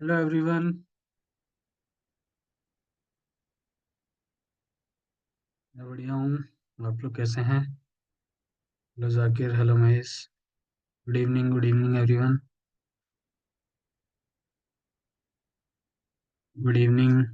Hello everyone. मैं बढ़िया हूँ। आप लोग कैसे हैं? Hello Zakir, hello Mahesh. Good evening everyone. Good evening.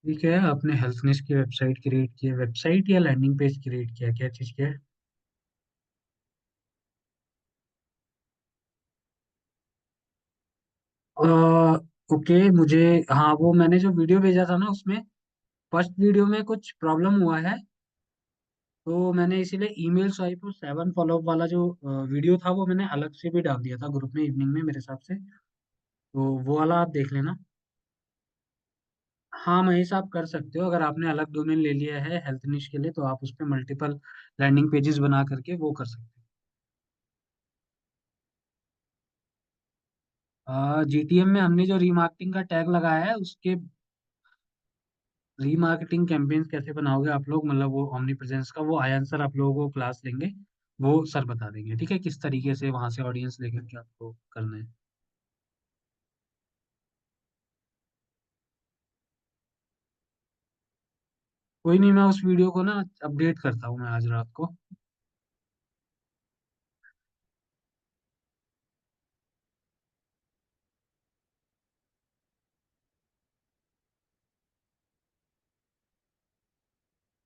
ठीक है, आपने हेल्थनेस की वेबसाइट क्रिएट की है? वेबसाइट या लैंडिंग पेज क्रिएट किया? क्या चीज़ किया है? ओके, मुझे, हाँ, वो मैंने जो वीडियो भेजा था ना, उसमें फर्स्ट वीडियो में कुछ प्रॉब्लम हुआ है। तो मैंने इसीलिए ईमेल स्वाइप और 7 फॉलोअप वाला जो वीडियो था वो मैंने अलग से भी डाल दिया था ग्रुप में इवनिंग में मेरे हिसाब से। तो वो वाला आप देख लेना। हाँ महेश, आप कर सकते हो। अगर आपने अलग डोमेन ले लिया है हेल्थ निश के लिए तो आप उस पर मल्टीपल लैंडिंग पेजेस बना करके वो कर सकते हो। जीटीएम में हमने जो रीमार्केटिंग का टैग लगाया है उसके रीमार्केटिंग कैंपेन्स कैसे बनाओगे आप लोग, मतलब वो omni प्रेजेंस का, वो आयन सर आप लोगों को क्लास लेंगे। वो सर बता देंगे, ठीक है, किस तरीके से वहां से ऑडियंस लेकर के आपको करना है। कोई नहीं, मैं उस वीडियो को ना अपडेट करता हूँ मैं आज रात को।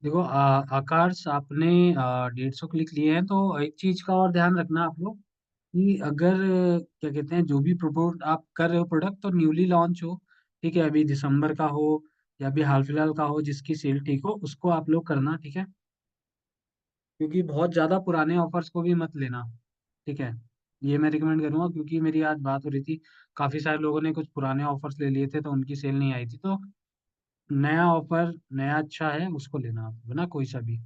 देखो, आकाश, आपने 150 क्लिक लिए हैं तो एक चीज का और ध्यान रखना आप लोग कि अगर क्या कहते हैं, जो भी प्रोडक्ट आप कर रहे हो, प्रोडक्ट तो न्यूली लॉन्च हो, ठीक है, अभी दिसंबर का हो या अभी हाल फिलहाल का हो, जिसकी सेल ठीक हो उसको आप लोग करना, ठीक है। क्योंकि बहुत ज्यादा पुराने ऑफर्स को भी मत लेना, ठीक है। ये मैं रिकमेंड करूंगा क्योंकि मेरी आज बात हो रही थी, काफी सारे लोगों ने कुछ पुराने ऑफर्स ले लिए थे तो उनकी सेल नहीं आई थी। तो नया ऑफर, नया अच्छा है, उसको लेना आप, है ना, कोई सा भी।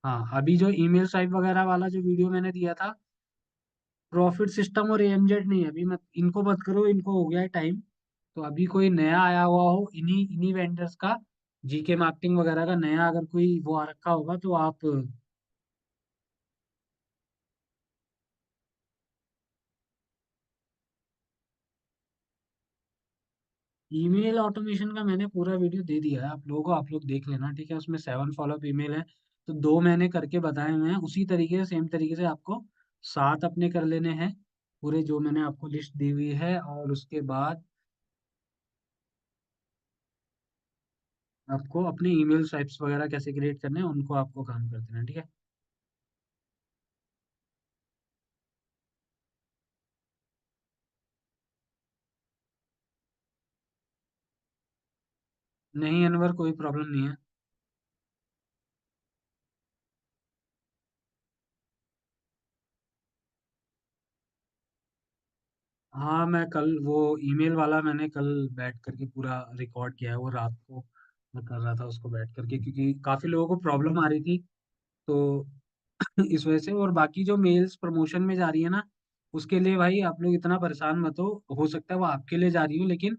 हाँ, अभी जो ईमेल स्वाइप वगैरह वाला जो वीडियो मैंने दिया था, प्रॉफिट सिस्टम और एएमजेड नहीं है अभी, मत इनको मत करो, इनको हो गया है टाइम। तो अभी कोई नया आया हुआ हो इन्हीं इन्हीं वेंडर्स का, जीके मार्केटिंग वगैरह का नया अगर कोई वो आ रखा होगा तो आप ईमेल ऑटोमेशन का मैंने पूरा वीडियो दे दिया है आप लोगों को, आप लोग देख लेना, ठीक है। उसमें 7 फॉलोअप ईमेल है, तो 2 मैंने करके बताए हुए हैं उसी तरीके से, सेम तरीके से आपको 7 अपने कर लेने हैं, पूरे जो मैंने आपको लिस्ट दी हुई है। और उसके बाद आपको अपने ईमेल स्वाइप्स वगैरह कैसे क्रिएट करने हैं उनको आपको काम कर देना है, ठीक है। नहीं अनवर, कोई प्रॉब्लम नहीं है। हाँ, मैं कल वो ईमेल वाला मैंने कल बैठ करके पूरा रिकॉर्ड किया है, वो रात को मैं कर रहा था उसको बैठ करके, क्योंकि काफी लोगों को प्रॉब्लम आ रही थी। तो इस वजह से, और बाकी जो मेल्स प्रमोशन में जा रही है ना, उसके लिए भाई आप लोग इतना परेशान मत हो सकता है वो आपके लिए जा रही हो, लेकिन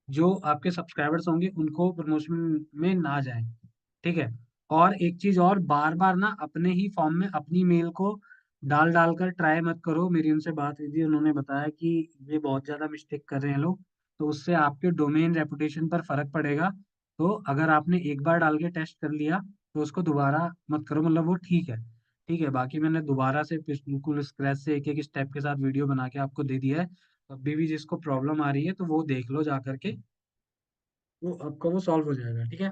जो आपके सब्सक्राइबर्स होंगे उनको प्रमोशन में ना जाए, ठीक है। और एक चीज और, बार बार ना अपने ही फॉर्म में अपनी मेल को डाल डाल कर ट्राई मत करो। मेरी उनसे बात हुई थी, उन्होंने बताया कि ये बहुत ज्यादा मिस्टेक कर रहे हैं लोग, तो उससे आपके डोमेन रेपुटेशन पर फर्क पड़ेगा। तो अगर आपने एक बार डाल के टेस्ट कर लिया तो उसको दोबारा मत करो, मतलब वो ठीक है। ठीक है, बाकी मैंने दोबारा से बिल्कुल स्क्रैच से एक एक स्टेप के साथ वीडियो बना के आपको दे दिया है। अभी भी जिसको प्रॉब्लम आ रही है तो वो देख लो जा करके, वो आपका वो सॉल्व हो जाएगा, ठीक है।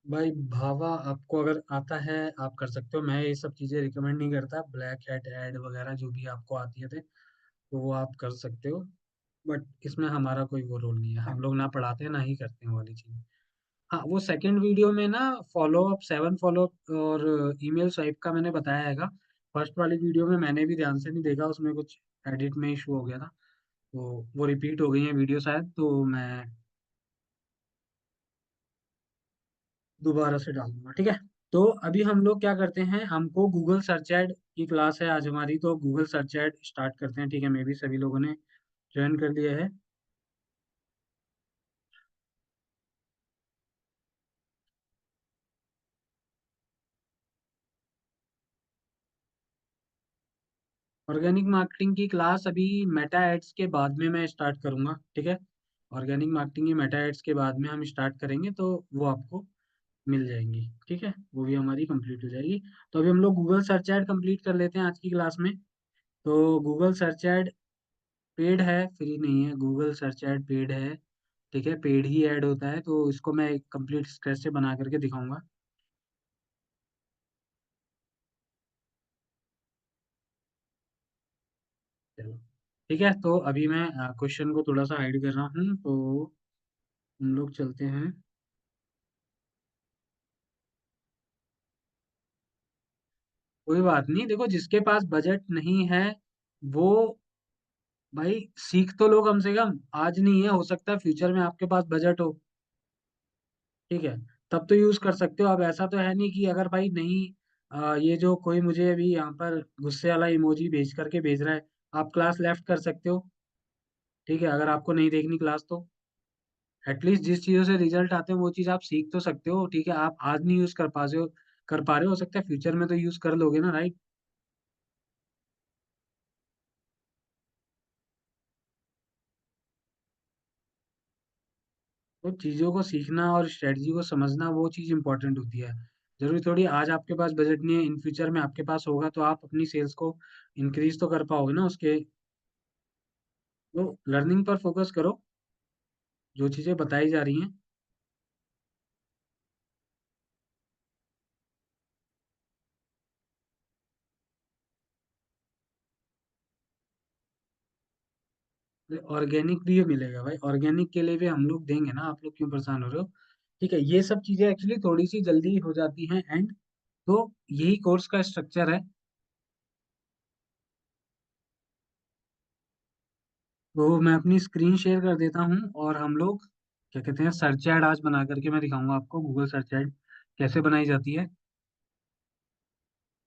भाई भावा, आपको अगर आता है आप कर सकते हो, मैं ये सब चीजें रिकमेंड नहीं करता, ब्लैक हैट ऐड वगैरह जो भी आपको आती है थे तो वो आप कर सकते हो। बट इसमें हमारा कोई वो रोल नहीं है, हम लोग ना पढ़ाते हैं ना ही करते हैं वो वाली चीज़। हाँ, वो सेकंड वीडियो में ना फॉलो अप, 7 फॉलो अप और ईमेल स्वाइप का मैंने बताया हैगा। फर्स्ट वाली वीडियो में मैंने भी ध्यान से नहीं देखा, उसमें कुछ एडिट में इशू हो गया था, तो वो रिपीट हो गई है वीडियो शायद, तो मैं दोबारा से डालूंगा, ठीक है। तो अभी हम लोग क्या करते हैं, हमको गूगल सर्च एड की क्लास है आज हमारी, तो गूगल सर्च एड स्टार्ट करते हैं, ठीक है। मे भी सभी लोगों ने ज्वाइन कर लिया है। ऑर्गेनिक मार्केटिंग की क्लास अभी मेटा एड्स के बाद में मैं स्टार्ट करूंगा, ठीक है। ऑर्गेनिक मार्केटिंग की मेटा एड्स के बाद में हम स्टार्ट करेंगे, तो वो आपको मिल जाएंगी, ठीक है। वो भी हमारी कंप्लीट हो जाएगी। तो अभी हम लोग गूगल सर्च एड कंप्लीट कर लेते हैं आज की क्लास में। तो गूगल सर्च एड पेड है, फ्री नहीं है, गूगल सर्च एड पेड है, ठीक है। पेड ही ऐड होता है, तो इसको मैं कंप्लीट स्क्रैच से बना करके दिखाऊंगा। चलो, ठीक है। तो अभी मैं क्वेश्चन को थोड़ा सा हाइड कर रहा हूँ, तो हम लोग चलते हैं। कोई बात नहीं, देखो जिसके पास बजट नहीं है वो, भाई सीख तो लो कम से कम। आज नहीं है, हो सकता है फ्यूचर में आपके पास बजट हो, ठीक है, तब तो यूज कर सकते हो। अब ऐसा तो है नहीं कि अगर भाई नहीं, ये जो कोई मुझे अभी यहाँ पर गुस्से वाला इमोजी भेज करके भेज रहा है, आप क्लास लेफ्ट कर सकते हो, ठीक है, अगर आपको नहीं देखनी क्लास तो। एटलीस्ट जिस चीज़ों से रिजल्ट आते हैं वो चीज़ आप सीख तो सकते हो, ठीक है। आप आज नहीं यूज कर पा रहे हो सकता है फ्यूचर में तो यूज कर लोगे ना, राइट। तो चीज़ों को सीखना और स्ट्रेटजी को समझना, वो चीज़ इंपॉर्टेंट होती है। जरूरी थोड़ी आज आपके पास बजट नहीं है, इन फ्यूचर में आपके पास होगा तो आप अपनी सेल्स को इंक्रीज तो कर पाओगे ना उसके। तो लर्निंग पर फोकस करो, जो चीज़ें बताई जा रही हैं। ऑर्गेनिक भी मिलेगा भाई, ऑर्गेनिक के लिए भी हम लोग देंगे ना, आप लोग क्यों परेशान हो रहे हो। ठीक है, ये सब चीज़ें एक्चुअली थोड़ी सी जल्दी हो जाती हैं एंड, तो यही कोर्स का स्ट्रक्चर है। तो मैं अपनी स्क्रीन शेयर कर देता हूँ और हम लोग क्या कहते हैं, सर्च एड आज बना करके मैं दिखाऊंगा आपको, गूगल सर्च एड कैसे बनाई जाती है।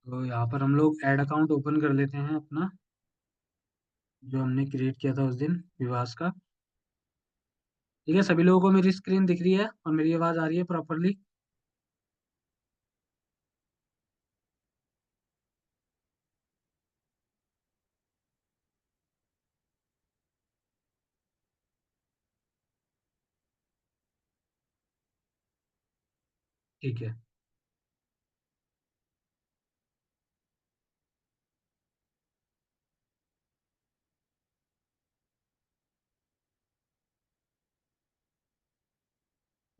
तो यहाँ पर हम लोग एड अकाउंट ओपन कर लेते हैं अपना, जो हमने क्रिएट किया था उस दिन, विवास का। ठीक है, सभी लोगों को मेरी स्क्रीन दिख रही है और मेरी आवाज़ आ रही है प्रॉपरली। ठीक है,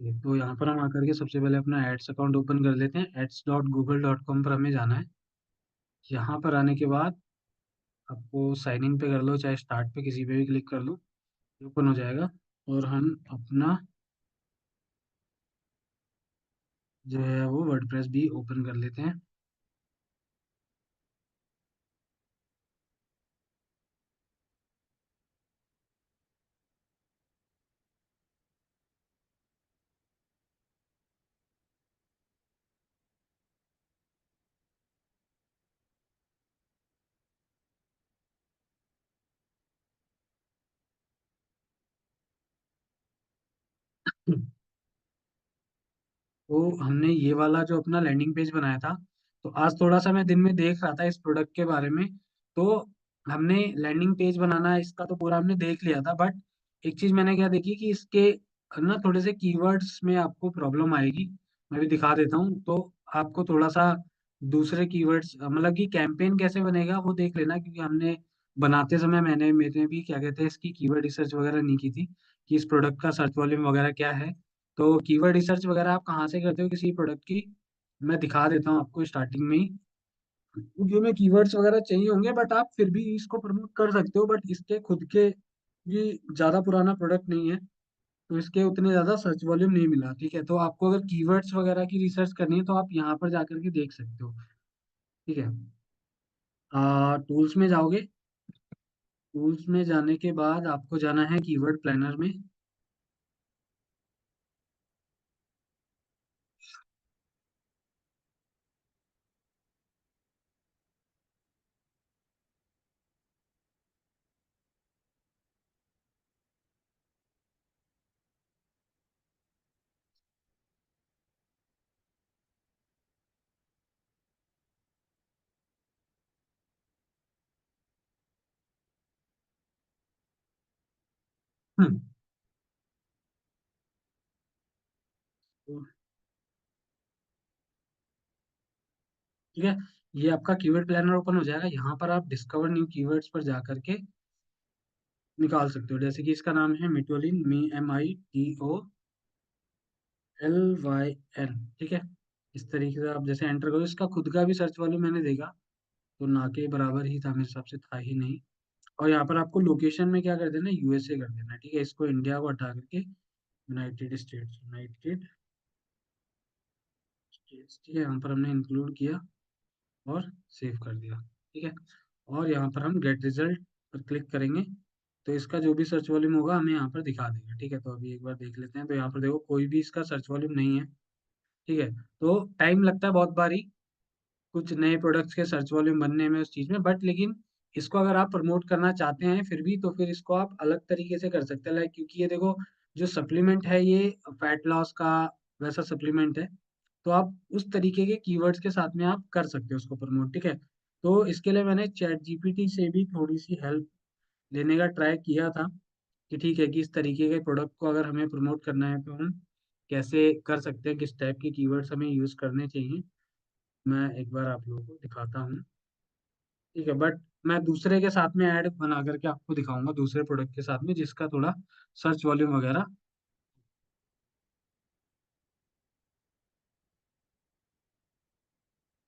तो यहाँ पर हम आकर के सबसे पहले अपना एड्स अकाउंट ओपन कर लेते हैं, ads.google.com पर हमें जाना है। यहाँ पर आने के बाद आपको साइन इन पे कर लो, चाहे स्टार्ट पे किसी पे भी क्लिक कर लो, ओपन हो जाएगा। और हम अपना जो है वो वर्डप्रेस भी ओपन कर लेते हैं। तो हमने ये वाला जो अपना लैंडिंग पेज बनाया था, तो आज थोड़ा सा मैं दिन में देख रहा था इस प्रोडक्ट के बारे में, तो हमने लैंडिंग पेज बनाना इसका तो पूरा हमने देख लिया था। बट एक चीज मैंने क्या देखी कि इसके ना थोड़े से कीवर्ड्स में आपको प्रॉब्लम आएगी। मैं भी दिखा देता हूँ, तो आपको थोड़ा सा दूसरे कीवर्ड्स, मतलब कि कैंपेन कैसे बनेगा वो देख लेना, क्योंकि हमने बनाते समय मेरे भी क्या कहते हैं इसकी कीवर्ड रिसर्च वगैरह नहीं की थी कि इस प्रोडक्ट का सर्च वॉल्यूम वगैरह क्या है। तो कीवर्ड रिसर्च वगैरह आप कहाँ से करते हो किसी प्रोडक्ट की, मैं दिखा देता हूँ आपको स्टार्टिंग में ही। क्योंकि हमें कीवर्ड्स वगैरह चाहिए होंगे, बट आप फिर भी इसको प्रमोट कर सकते हो, बट इसके खुद के ये ज़्यादा पुराना प्रोडक्ट नहीं है, तो इसके उतने ज़्यादा सर्च वॉल्यूम नहीं मिला। ठीक है, तो आपको अगर कीवर्ड्स वगैरह की रिसर्च करनी है तो आप यहाँ पर जा करके देख सकते हो। ठीक है, टूल्स में जाओगे। टूल्स में जाने के बाद आपको जाना है कीवर्ड प्लानर में। हम्म, तो ठीक है, ये आपका कीवर्ड प्लानर ओपन हो जाएगा। यहाँ पर आप डिस्कवर न्यू कीवर्ड्स पर जा करके निकाल सकते हो। जैसे कि इसका नाम है मिटोलिन, MITOLYN। ठीक है, इस तरीके से आप जैसे एंटर करो, इसका खुद का भी सर्च वॉल्यूम मैंने देखा तो ना के बराबर ही था, मेरे हिसाब से था ही नहीं। और यहाँ पर आपको लोकेशन में क्या कर देना है, USA कर देना है। ठीक है, इसको इंडिया को हटा करके यूनाइटेड स्टेट्स। ठीक है, यहाँ पर हमने इंक्लूड किया और सेव कर दिया। ठीक है, और यहाँ पर हम गेट रिजल्ट पर क्लिक करेंगे तो इसका जो भी सर्च वॉल्यूम होगा हमें यहाँ पर दिखा देगा। ठीक है, तो अभी एक बार देख लेते हैं। तो यहाँ पर देखो कोई भी इसका सर्च वॉल्यूम नहीं है। ठीक है, तो टाइम लगता है बहुत बारी कुछ नए प्रोडक्ट्स के सर्च वॉल्यूम बनने में उस चीज़ में, बट लेकिन इसको अगर आप प्रमोट करना चाहते हैं फिर भी, तो फिर इसको आप अलग तरीके से कर सकते हैं। लाइक क्योंकि ये देखो, जो सप्लीमेंट है ये फैट लॉस का वैसा सप्लीमेंट है, तो आप उस तरीके के कीवर्ड्स के साथ में आप कर सकते हो उसको प्रमोट। ठीक है, तो इसके लिए मैंने चैट जीपीटी से भी थोड़ी सी हेल्प लेने का ट्राई किया था कि ठीक है कि इस तरीके के प्रोडक्ट को अगर हमें प्रमोट करना है तो हम कैसे कर सकते हैं, किस टाइप के कीवर्ड्स हमें यूज़ करने चाहिए। मैं एक बार आप लोगों को दिखाता हूँ। ठीक है, बट मैं दूसरे के साथ में ऐड बना करके आपको दिखाऊंगा, दूसरे प्रोडक्ट के साथ में जिसका थोड़ा सर्च वॉल्यूम वगैरह।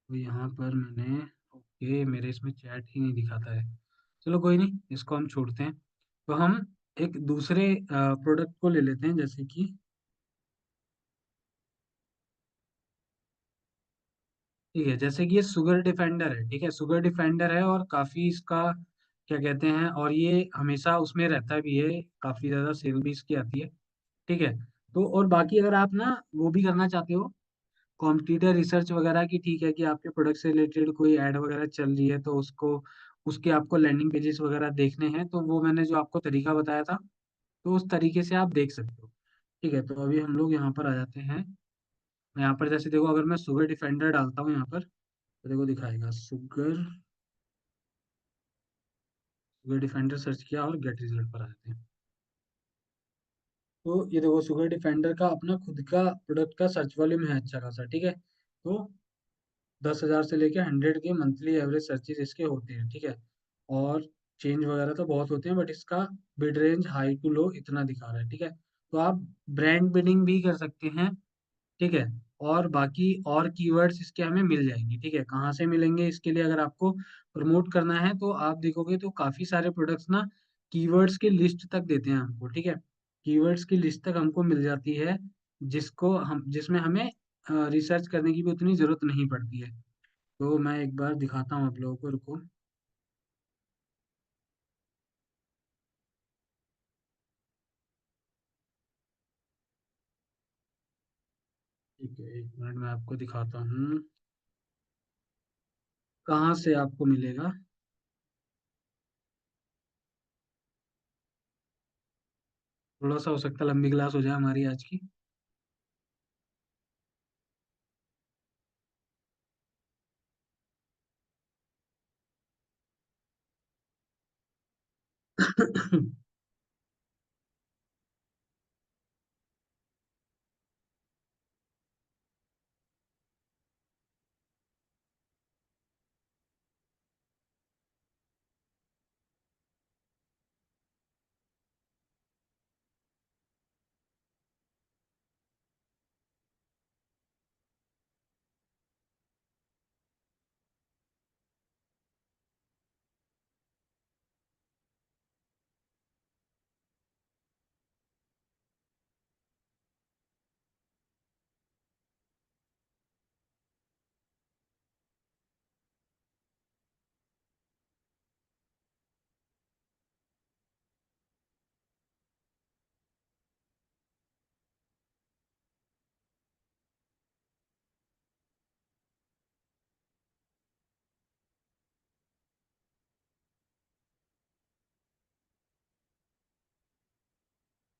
तो यहाँ पर मैंने, ओके, मेरे इसमें चैट ही नहीं दिखाता है। चलो कोई नहीं, इसको हम छोड़ते हैं। तो हम एक दूसरे प्रोडक्ट को ले लेते हैं, जैसे कि ठीक है, जैसे कि ये शुगर डिफेंडर है। ठीक है, शुगर डिफेंडर है और काफ़ी इसका क्या कहते हैं, और ये हमेशा उसमें रहता भी है, काफ़ी ज़्यादा सेल भी इसकी आती है। ठीक है, तो और बाकी अगर आप ना वो भी करना चाहते हो कॉम्पिटिटर रिसर्च वगैरह की, ठीक है कि आपके प्रोडक्ट से रिलेटेड कोई ऐड वगैरह चल रही है तो उसको, उसके आपको लैंडिंग पेजेस वगैरह देखने हैं, तो वो मैंने जो आपको तरीका बताया था, तो उस तरीके से आप देख सकते हो। ठीक है, तो अभी हम लोग यहाँ पर आ जाते हैं। यहाँ पर जैसे देखो, अगर मैं शुगर डिफेंडर डालता हूँ यहाँ पर, तो देखो दिखाएगा शुगर डिफेंडर सर्च किया और गेट रिजल्ट पर आ जाते हैं। तो ये देखो, शुगर डिफेंडर का अपना खुद का प्रोडक्ट का सर्च वॉल्यूम है अच्छा खासा। ठीक है, तो 10,000 से लेके 100 के मंथली एवरेज सर्चेज इसके होते हैं। ठीक है, और चेंज वगैरह तो बहुत होते हैं, बट इसका bid range high to low इतना दिखा रहा है। ठीक है, तो आप ब्रांड बिडिंग भी कर सकते हैं। ठीक है, और बाकी और कीवर्ड्स इसके हमें मिल जाएंगे। ठीक है, कहाँ से मिलेंगे इसके लिए, अगर आपको प्रमोट करना है तो आप देखोगे तो काफ़ी सारे प्रोडक्ट्स ना कीवर्ड्स की लिस्ट तक देते हैं हमको। ठीक है, कीवर्ड्स की लिस्ट तक हमको मिल जाती है, जिसको हम जिसमें हमें रिसर्च करने की भी उतनी ज़रूरत नहीं पड़ती है। तो मैं एक बार दिखाता हूँ आप लोगों को, रुको। ठीक है, एक मिनट में आपको दिखाता हूँ कहाँ से आपको मिलेगा। थोड़ा सा हो सकता है लंबी क्लास हो जाए हमारी आज की।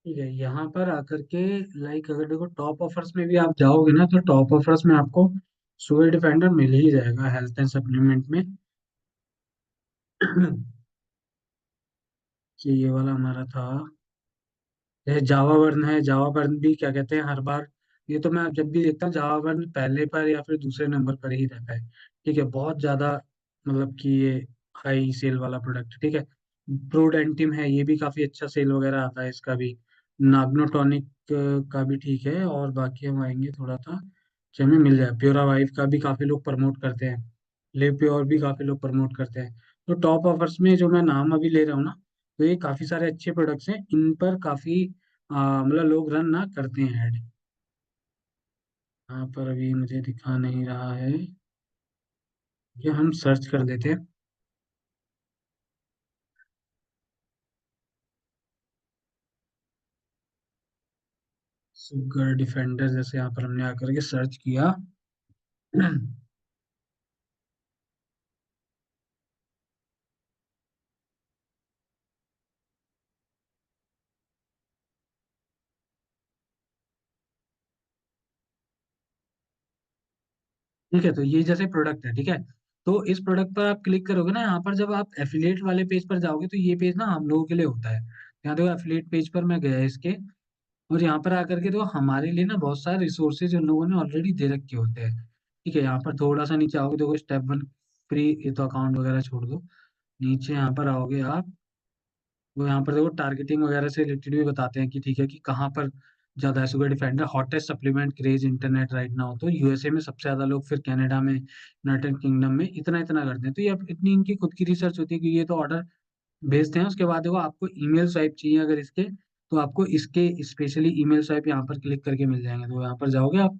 ठीक है, यहाँ पर आकर के लाइक अगर देखो टॉप ऑफर्स में भी आप जाओगे ना, तो टॉप ऑफर्स में आपको सुपर डिफेंडर मिल ही जाएगा हेल्थ एंड सप्लीमेंट में। कि ये वाला हमारा था, जैसे जावा वर्न है, जावा वर्न भी क्या कहते हैं हर बार, ये तो मैं जब भी देखता हूँ जावा वर्न पहले पर या फिर दूसरे नंबर पर ही रहता है। ठीक है, बहुत ज्यादा मतलब कि ये हाई सेल वाला प्रोडक्ट। ठीक है, प्रोडेंटिम है, ये भी काफी अच्छा सेल वगैरह आता है इसका भी। नाग्नोटॉनिक का भी ठीक है, और बाकी हम आएंगे थोड़ा सा कि हमें मिल जाए। प्योरा वाइफ का भी काफी लोग प्रमोट करते हैं, लिव प्योर भी काफी लोग प्रमोट करते हैं। तो टॉप ऑफर्स में जो मैं नाम अभी ले रहा हूँ ना, तो ये काफी सारे अच्छे प्रोडक्ट्स हैं, इन पर काफी मतलब लोग रन ना करते हैं ऐड। यहाँ पर अभी मुझे दिखा नहीं रहा है, ये हम सर्च कर लेते हैं। सुगर डिफेंडर जैसे यहाँ पर हमने आकर के सर्च किया। ठीक है, तो ये जैसे प्रोडक्ट है, ठीक है, तो इस प्रोडक्ट पर आप क्लिक करोगे ना, यहाँ पर जब आप एफिलिएट वाले पेज पर जाओगे, तो ये पेज ना हम लोगों के लिए होता है। यहाँ देखो एफिलिएट पेज पर मैं गया इसके, और यहाँ पर आकर के तो हमारे लिए ना बहुत सारे रिसोर्सेज उन लोगों ने ऑलरेडी दे रखे होते हैं। ठीक है, यहाँ पर थोड़ा सा नीचे आओगे, देखो स्टेप वन फ्री, ये तो अकाउंट वगैरह छोड़ दो। नीचे यहाँ पर आओगे आप, वो यहाँ पर देखो टारगेटिंग वगैरह से रिलेटेड भी बताते हैं कि ठीक है कि कहाँ पर ज्यादा है sugar defender hottest supplement craze internet right now, तो यूएसए में सबसे ज्यादा लोग, फिर कनाडा में, यूनाइटेड किंगडम में इतना इतना करते हैं। तो ये अब इतनी इनकी खुद की रिसर्च होती है कि ये तो ऑर्डर भेजते हैं। उसके बाद देखो आपको ईमेल स्वाइप चाहिए अगर इसके, तो आपको इसके स्पेशली ईमेल स्वाइप यहाँ पर क्लिक करके मिल जाएंगे। तो यहाँ पर जाओगे आप,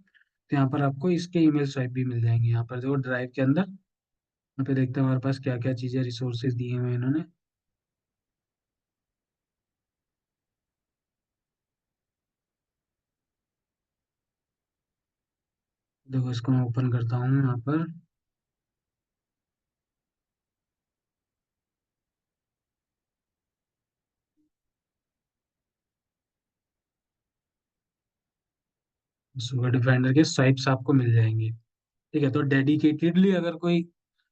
तो यहाँ पर आपको इसके ईमेल स्वाइप भी मिल जाएंगे। यहाँ पर देखो ड्राइव के अंदर, यहाँ पे देखते हैं हमारे पास क्या क्या चीजें रिसोर्सेज दिए हुए हैं इन्होंने। देखो इसको मैं ओपन करता हूँ यहाँ पर। सुपर डिफेंडर के स्वाइप्स आपको मिल जाएंगे। ठीक है, तो डेडिकेटेडली अगर कोई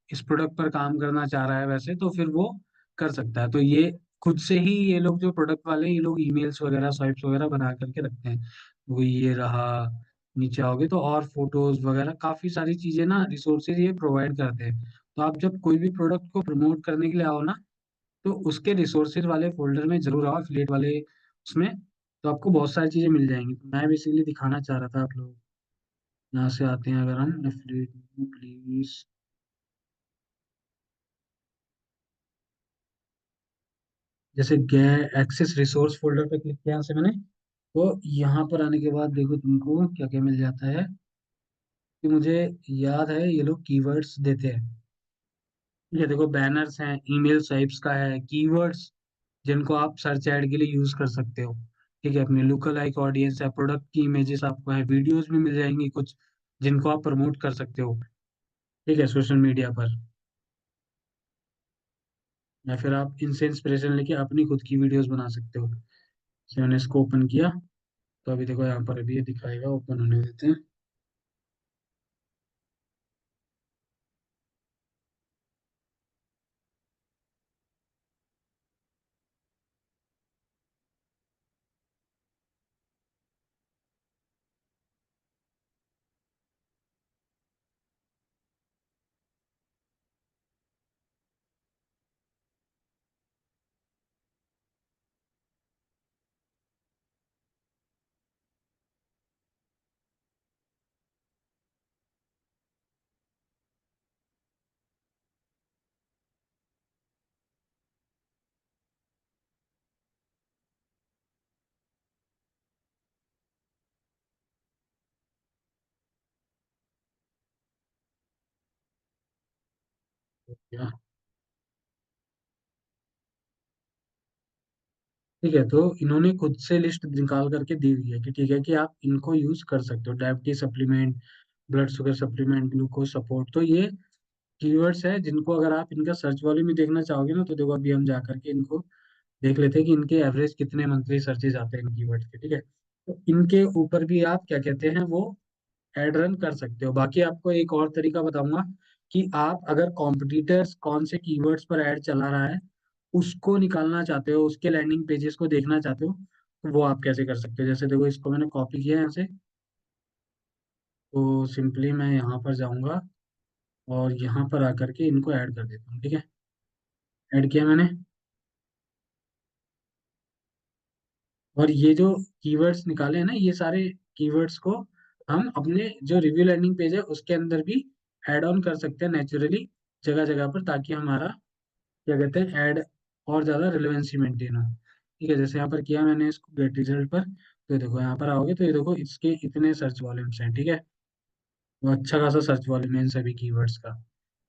इस प्रोडक्ट पर काम करना चाह रहा है वैसे, तो फिर वो कर सकता है। तो ये खुद से ही ये लोग जो प्रोडक्ट वाले हैं, ये लोग ईमेल्स वगैरह स्वाइप्स वगैरह बना करके रखते हैं। वो ये रहा, नीचे आओगे तो और फोटोज वगैरह काफी सारी चीजें ना रिसोर्सेज ये प्रोवाइड करते हैं। तो आप जब कोई भी प्रोडक्ट को प्रमोट करने के लिए आओ ना, तो उसके रिसोर्सेज वाले फोल्डर में जरूर आओ, एफिलिएट वाले उसमें, तो आपको बहुत सारी चीजें मिल जाएंगी। तो मैं बेसिकली दिखाना चाह रहा था आप लोग, यहाँ से आते हैं अगर हम एफिलिएट, प्लीज। जैसे गए एक्सेस रिसोर्स फोल्डर पे क्लिक किया यहाँ से मैंने, तो यहाँ पर आने के बाद देखो तुमको क्या क्या मिल जाता है। कि मुझे याद है ये लोग कीवर्ड्स देते हैं। ये देखो बैनर्स हैं, ईमेल स्वाइप्स का है, कीवर्ड्स जिनको आप सर्च ऐड के लिए यूज कर सकते हो। ठीक है, अपने लोकल लाइक ऑडियंस है, प्रोडक्ट की इमेजेस आपको है, वीडियोस भी मिल जाएंगी कुछ जिनको आप प्रमोट कर सकते हो। ठीक है, सोशल मीडिया पर, या फिर आप इनसे इंस्पिरेशन लेके अपनी खुद की वीडियोस बना सकते हो। तो मैंने इसको ओपन किया, तो अभी देखो यहाँ पर अभी ये दिखाएगा, ओपन होने देते हैं। या, ठीक है, तो इन्होंने खुद से लिस्ट निकाल करके दी हुई है कि ठीक है कि आप इनको यूज कर सकते हो। Diabetes supplement, blood sugar supplement, glucose support, तो ये कीवर्ड्स है जिनको अगर आप इनका सर्च वॉल्यूम में देखना चाहोगे ना, तो देखो अभी हम जा करके इनको देख लेते हैं कि इनके एवरेज कितने मंथली सर्चेज आते हैं इन कीवर्ड्स के, ठीक है। तो इनके ऊपर भी आप क्या कहते हैं वो एड रन कर सकते हो। बाकी आपको एक और तरीका बताऊंगा कि आप अगर कॉम्पिटिटर्स कौन से कीवर्ड्स पर ऐड चला रहा है उसको निकालना चाहते हो, उसके लैंडिंग पेजेस को देखना चाहते हो, तो वो आप कैसे कर सकते हो। जैसे देखो इसको मैंने कॉपी किया है यहाँ से, तो सिंपली मैं यहाँ पर जाऊँगा और यहाँ पर आकर के इनको ऐड कर देता हूँ, ठीक है। ऐड किया मैंने। और ये जो कीवर्ड्स निकाले हैं ना, ये सारे कीवर्ड्स को हम अपने जो रिव्यू लैंडिंग पेज है उसके अंदर भी ऐड ऑन कर सकते हैं नेचुरली, जगह जगह पर, ताकि हमारा क्या कहते हैं ऐड और ज़्यादा रिलेवेंसी मेंटेन हो। ठीक है, जैसे यहाँ पर किया मैंने इसको गेट रिजल्ट पर, तो ये देखो यहाँ पर आओगे तो ये देखो इसके इतने सर्च वॉल्यूम्स हैं, ठीक है। तो अच्छा खासा सर्च वॉल्यूम है इन सभी कीवर्ड्स का।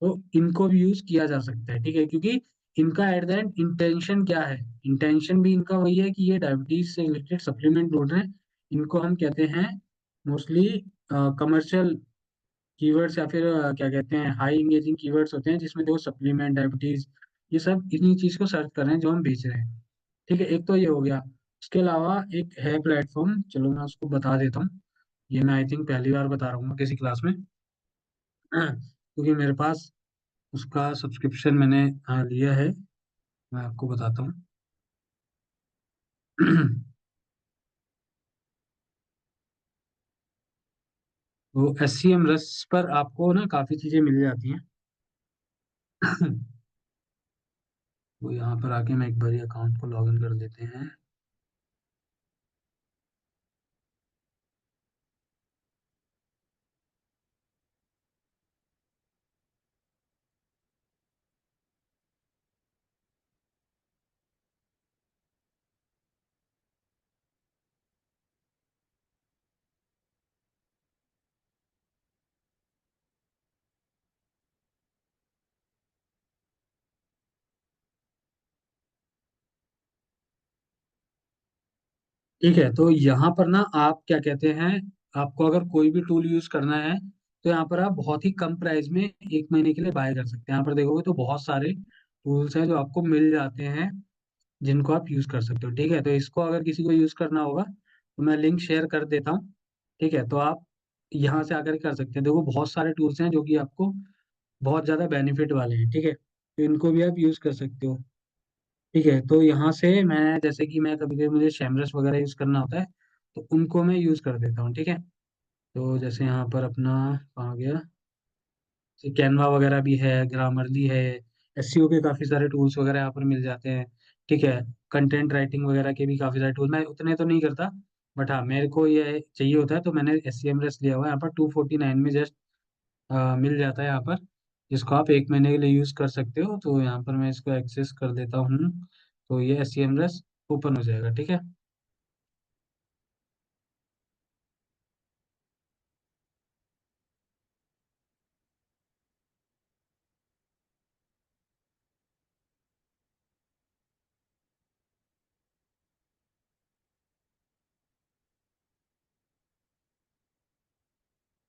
तो इनको भी यूज किया जा सकता है, ठीक है, क्योंकि इनका एट द एंड इंटेंशन क्या है। इंटेंशन भी इनका वही है कि ये डायबिटीज से रिलेटेड सप्लीमेंट ढूंढ रहे हैं। इनको हम कहते हैं मोस्टली कमर्शियल कीवर्ड्स, या फिर क्या कहते हैं हाई इंगेजिंग कीवर्ड्स होते हैं, जिसमें देखो सप्लीमेंट, डायबिटीज, ये सब इन्हीं चीज को सर्च कर रहे हैं जो हम बेच रहे हैं। ठीक है, एक तो ये हो गया। उसके अलावा एक है प्लेटफॉर्म, चलो मैं उसको बता देता हूँ। ये मैं आई थिंक पहली बार बता रहा हूँ किसी क्लास में, क्योंकि मेरे पास उसका सब्सक्रिप्शन मैंने लिया है। मैं आपको बताता हूँ। तो एस सी एम रस पर आपको ना काफ़ी चीज़ें मिल जाती हैं। तो यहाँ पर आके मैं एक बार अकाउंट को लॉगिन कर देते हैं। ठीक है, तो यहाँ पर ना आप क्या कहते हैं, आपको अगर कोई भी टूल यूज करना है तो यहाँ पर आप बहुत ही कम प्राइस में 1 महीने के लिए बाय कर सकते हैं। यहाँ पर देखोगे तो बहुत सारे टूल्स हैं जो आपको मिल जाते हैं, जिनको आप यूज कर सकते हो। ठीक है, तो इसको अगर किसी को यूज करना होगा तो मैं लिंक शेयर कर देता हूँ। ठीक है, तो आप यहाँ से आकर कर सकते हैं। देखो बहुत सारे टूल्स हैं जो कि आपको बहुत ज़्यादा बेनिफिट वाले हैं, ठीक है, तो इनको भी आप यूज कर सकते हो। ठीक है, तो यहाँ से मैं जैसे कि मैं कभी कभी मुझे शैमरस वगैरह यूज करना होता है, तो उनको मैं यूज कर देता हूँ, ठीक है। तो जैसे यहाँ पर अपना कहाँ गया, कैनवा वगैरह भी है, ग्रामरली है, एसईओ के काफ़ी सारे टूल्स वगैरह यहाँ पर मिल जाते हैं। ठीक है, कंटेंट राइटिंग वगैरह के भी काफ़ी सारे टूल, मैं उतने तो नहीं करता, बट हाँ मेरे को ये चाहिए होता है, तो मैंने एस सी एम रेस लिया हुआ है। यहाँ पर 249 में जस्ट मिल जाता है यहाँ पर, जिसको आप 1 महीने के लिए यूज़ कर सकते हो। तो यहाँ पर मैं इसको एक्सेस कर देता हूँ, तो ये S C M race open हो जाएगा, ठीक है।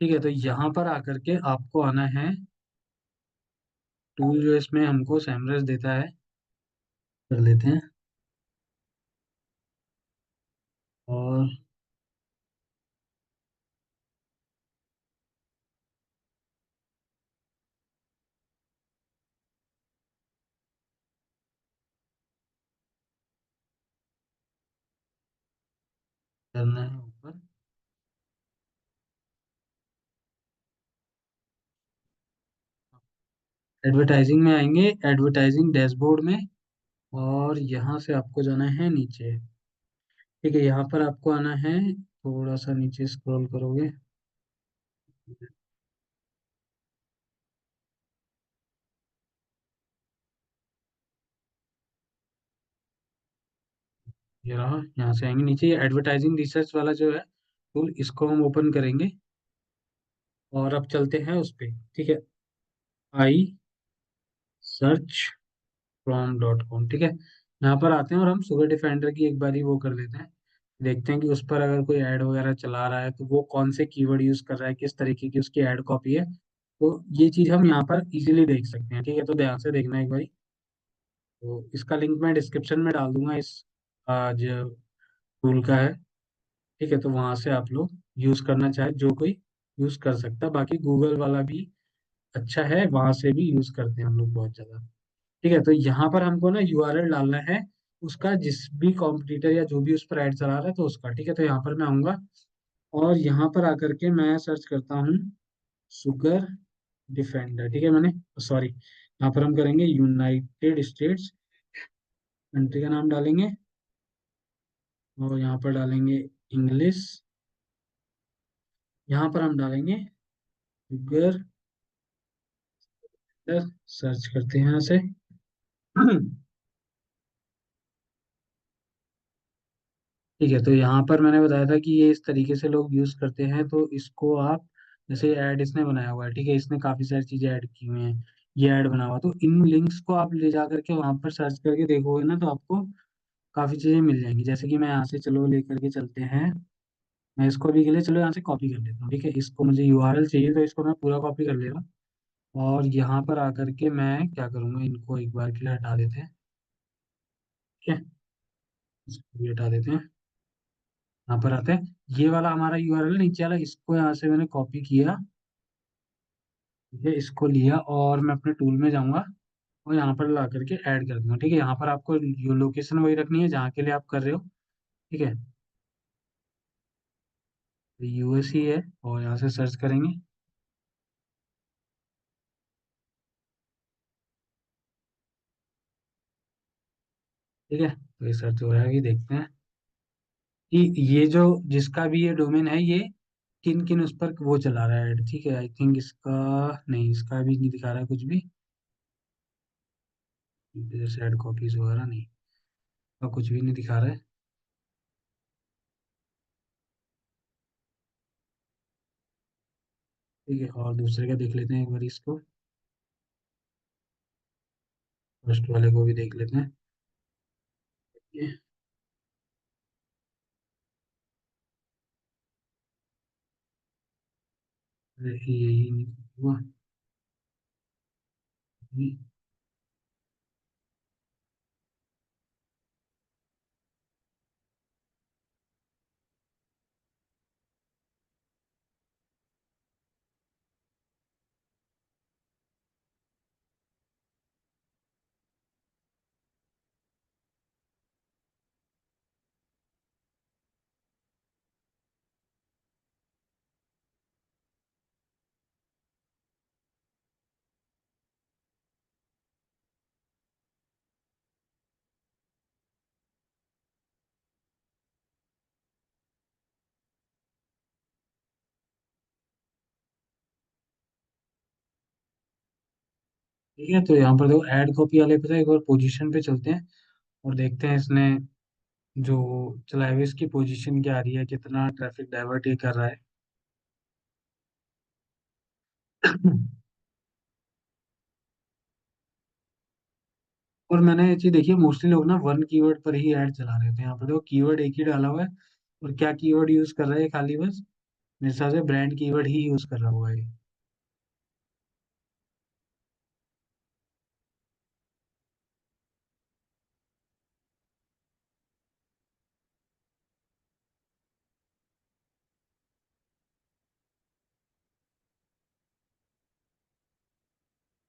ठीक है, तो यहाँ पर आकर के आपको आना है, टूल जो इसमें हमको सैमरस देता है, कर लेते हैं। और करना है ऊपर, एडवर्टाइजिंग में आएंगे, एडवर्टाइजिंग डैशबोर्ड में, और यहाँ से आपको जाना है नीचे। ठीक है, यहाँ पर आपको आना है, थोड़ा सा नीचे स्क्रॉल करोगे, ये रहा, यहाँ से आएंगे नीचे, ये एडवर्टाइजिंग रिसर्च वाला जो है टूल, इसको हम ओपन करेंगे। और अब चलते हैं उस पे, ठीक है, I search from dot com, ठीक है। यहाँ पर आते हैं और हम सुगर डिफेंडर की एक बारी वो कर लेते हैं, देखते हैं कि उस पर अगर कोई ऐड वगैरह चला रहा है तो वो कौन से कीवर्ड यूज कर रहा है, किस तरीके की उसकी ऐड कॉपी है। तो ये चीज हम यहाँ पर इजीली देख सकते हैं, ठीक है, तो ध्यान से देखना एक बारी। तो इसका लिंक मैं डिस्क्रिप्शन में डाल दूंगा, इस जो टूल का है। ठीक है, तो वहाँ से आप लोग यूज़ करना चाहे जो कोई यूज़ कर सकता है। बाकी गूगल वाला भी अच्छा है, वहाँ से भी यूज़ करते हैं हम लोग बहुत ज़्यादा। ठीक है, तो यहाँ पर हमको ना यूआरएल डालना है उसका, जिस भी कॉम्पिटिटर या जो भी उस पर ऐड चला रहा है तो उसका। ठीक है, तो यहाँ पर मैं आऊँगा और यहाँ पर आकर के मैं सर्च करता हूँ सुगर डिफेंडर। ठीक है, मैंने सॉरी, यहाँ पर हम करेंगे यूनाइटेड स्टेट्स, कंट्री का नाम डालेंगे और यहाँ पर डालेंगे इंग्लिश। यहाँ पर हम डालेंगे शुगर, सर्च करते हैं यहाँ से। ठीक है, तो यहाँ पर मैंने बताया था कि ये इस तरीके से लोग यूज़ करते हैं। तो इसको आप, जैसे ऐड इसने बनाया हुआ है, ठीक है, इसने काफ़ी सारी चीज़ें ऐड की हुई हैं, ये ऐड बना हुआ, तो इन लिंक्स को आप ले जा करके वहाँ पर सर्च करके देखोगे ना, तो आपको काफ़ी चीज़ें मिल जाएंगी। जैसे कि मैं यहाँ से, चलो ले करके चलते हैं, मैं इसको अभी के लिए चलो यहाँ से कॉपी कर लेता हूँ। ठीक है, इसको मुझे यूआरएल चाहिए, तो इसको मैं पूरा कॉपी कर ले रहा हूँ। और यहाँ पर आकर के मैं क्या करूँगा, इनको एक बार के लिए हटा देते हैं। ठीक है, इसको भी हटा देते हैं। यहाँ पर आते हैं, ये वाला हमारा यूआरएल नीचे वाला, इसको यहाँ से मैंने कॉपी किया। ठीक है, इसको लिया और मैं अपने टूल में जाऊंगा और यहाँ पर ला करके ऐड कर दूंगा। ठीक है, यहाँ पर आपको लोकेशन वही रखनी है जहाँ के लिए आप कर रहे हो। ठीक है, यूएस ही है और यहाँ से सर्च करेंगे। ठीक है, तो ये सर्च हो रहा है कि देखते हैं कि ये जो, जिसका भी ये डोमेन है, ये किन किन उस पर वो चला रहा है ऐड। ठीक है, आई थिंक इसका, नहीं इसका भी नहीं दिखा रहा है कुछ भी, जैसे ऐड कॉपीज वगैरह नहीं, और कुछ भी नहीं दिखा रहा है। ठीक है, और दूसरे का देख लेते हैं एक बार इसको, फर्स्ट वाले को भी देख लेते हैं। ये यही नहीं हुआ। ठीक है, तो यहाँ पर देखो ऐड कॉपी वाले पे था, एक बार पोजीशन पे चलते हैं और देखते हैं इसने जो चलाए हुए इसकी पोजीशन क्या आ रही है, कितना ट्रैफिक डाइवर्ट ये कर रहा है। और मैंने ये चीज देखी है, मोस्टली लोग ना वन कीवर्ड पर ही ऐड चला रहे थे। यहाँ पर देखो कीवर्ड एक ही डाला हुआ है, और क्या कीवर्ड यूज कर रहा है ये, खाली बस मेरे हिसाब से ब्रांड कीवर्ड ही यूज कर रहा हुआ है ये।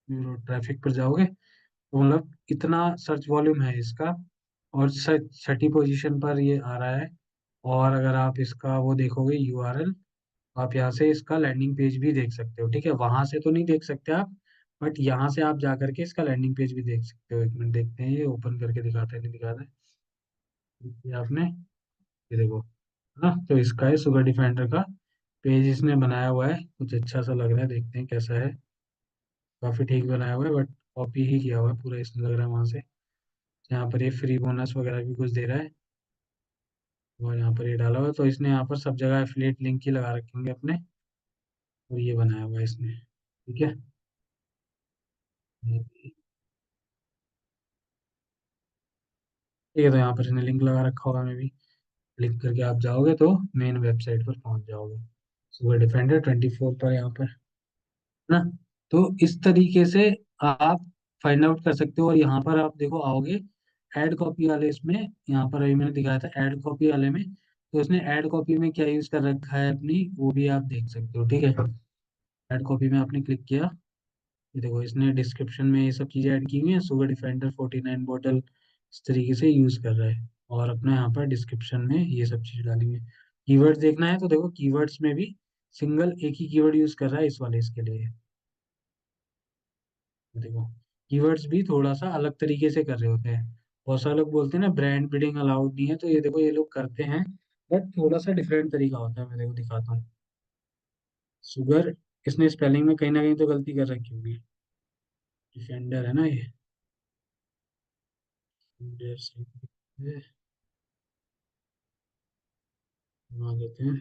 ट्रैफिक पर जाओगे तो मतलब इतना सर्च वॉल्यूम है इसका, और छठी पोजीशन पर ये आ रहा है। और अगर आप इसका वो देखोगे यूआरएल, आप यहाँ से इसका लैंडिंग पेज भी देख सकते हो। ठीक है, वहां से तो नहीं देख सकते आप, बट यहाँ से आप जा करके इसका लैंडिंग पेज भी देख सकते हो। एक मिनट देखते हैं, ये ओपन करके दिखाता है नहीं दिखाता है। ये आपने, ये देखो, है ना, तो इसका है सुगर डिफेंडर का पेज, इसने बनाया हुआ है, कुछ अच्छा सा लग रहा है, देखते हैं कैसा है। काफी ठीक बनाया हुआ है, बट कॉपी ही किया हुआ है पूरा, इसने लग रहा है वहां से। यहाँ पर ये फ्री बोनस वगैरह भी कुछ दे रहा है, और यहाँ पर ये डाला हुआ है, तो इसने यहाँ पर सब जगह एफिलिएट लिंक ही लगा रखे होंगे अपने, और ये बनाया हुआ है इसने। ठीक है, ठीक है, तो यहाँ पर इसने लिंक लगा रखा होगा, मैं भी क्लिक करके आप जाओगे तो मेन वेबसाइट पर पहुंच जाओगे, सुपर डिफेंडर 24 पर यहाँ पर, है ना। तो इस तरीके से आप फाइंड आउट कर सकते हो। और यहाँ पर आप देखो आओगे ऐड कॉपी वाले इसमें, यहाँ पर अभी मैंने दिखाया था ऐड कॉपी वाले में, तो इसने ऐड कॉपी में क्या यूज़ कर रखा है अपनी, वो भी आप देख सकते हो। ठीक है, ऐड कॉपी में आपने क्लिक किया, ये देखो इसने डिस्क्रिप्शन में ये सब चीज़ें ऐड की हुई हैं, सुगर डिफेंडर 49 बॉटल इस तरीके से यूज़ कर रहा है। और अपने यहाँ पर डिस्क्रिप्शन में ये सब चीज़ डाली हुई है। कीवर्ड्स देखना है तो देखो कीवर्ड्स में भी सिंगल एक ही कीवर्ड यूज़ कर रहा है इस वाले इसके लिए। देखो कीवर्ड्स भी थोड़ा सा अलग तरीके से कर रहे होते हैं। बहुत सारे लोग बोलते हैं ना ब्रांड बिल्डिंग अलाउड नहीं है, तो ये देखो ये लोग करते हैं, बट थोड़ा सा डिफरेंट तरीका होता है। मैं देखो दिखाता हूँ। शुगर, इसने स्पेलिंग में कहीं ना कहीं तो गलती कर रखी होगी। डिफेंडर है ना ये, Defender से बना देते हैं।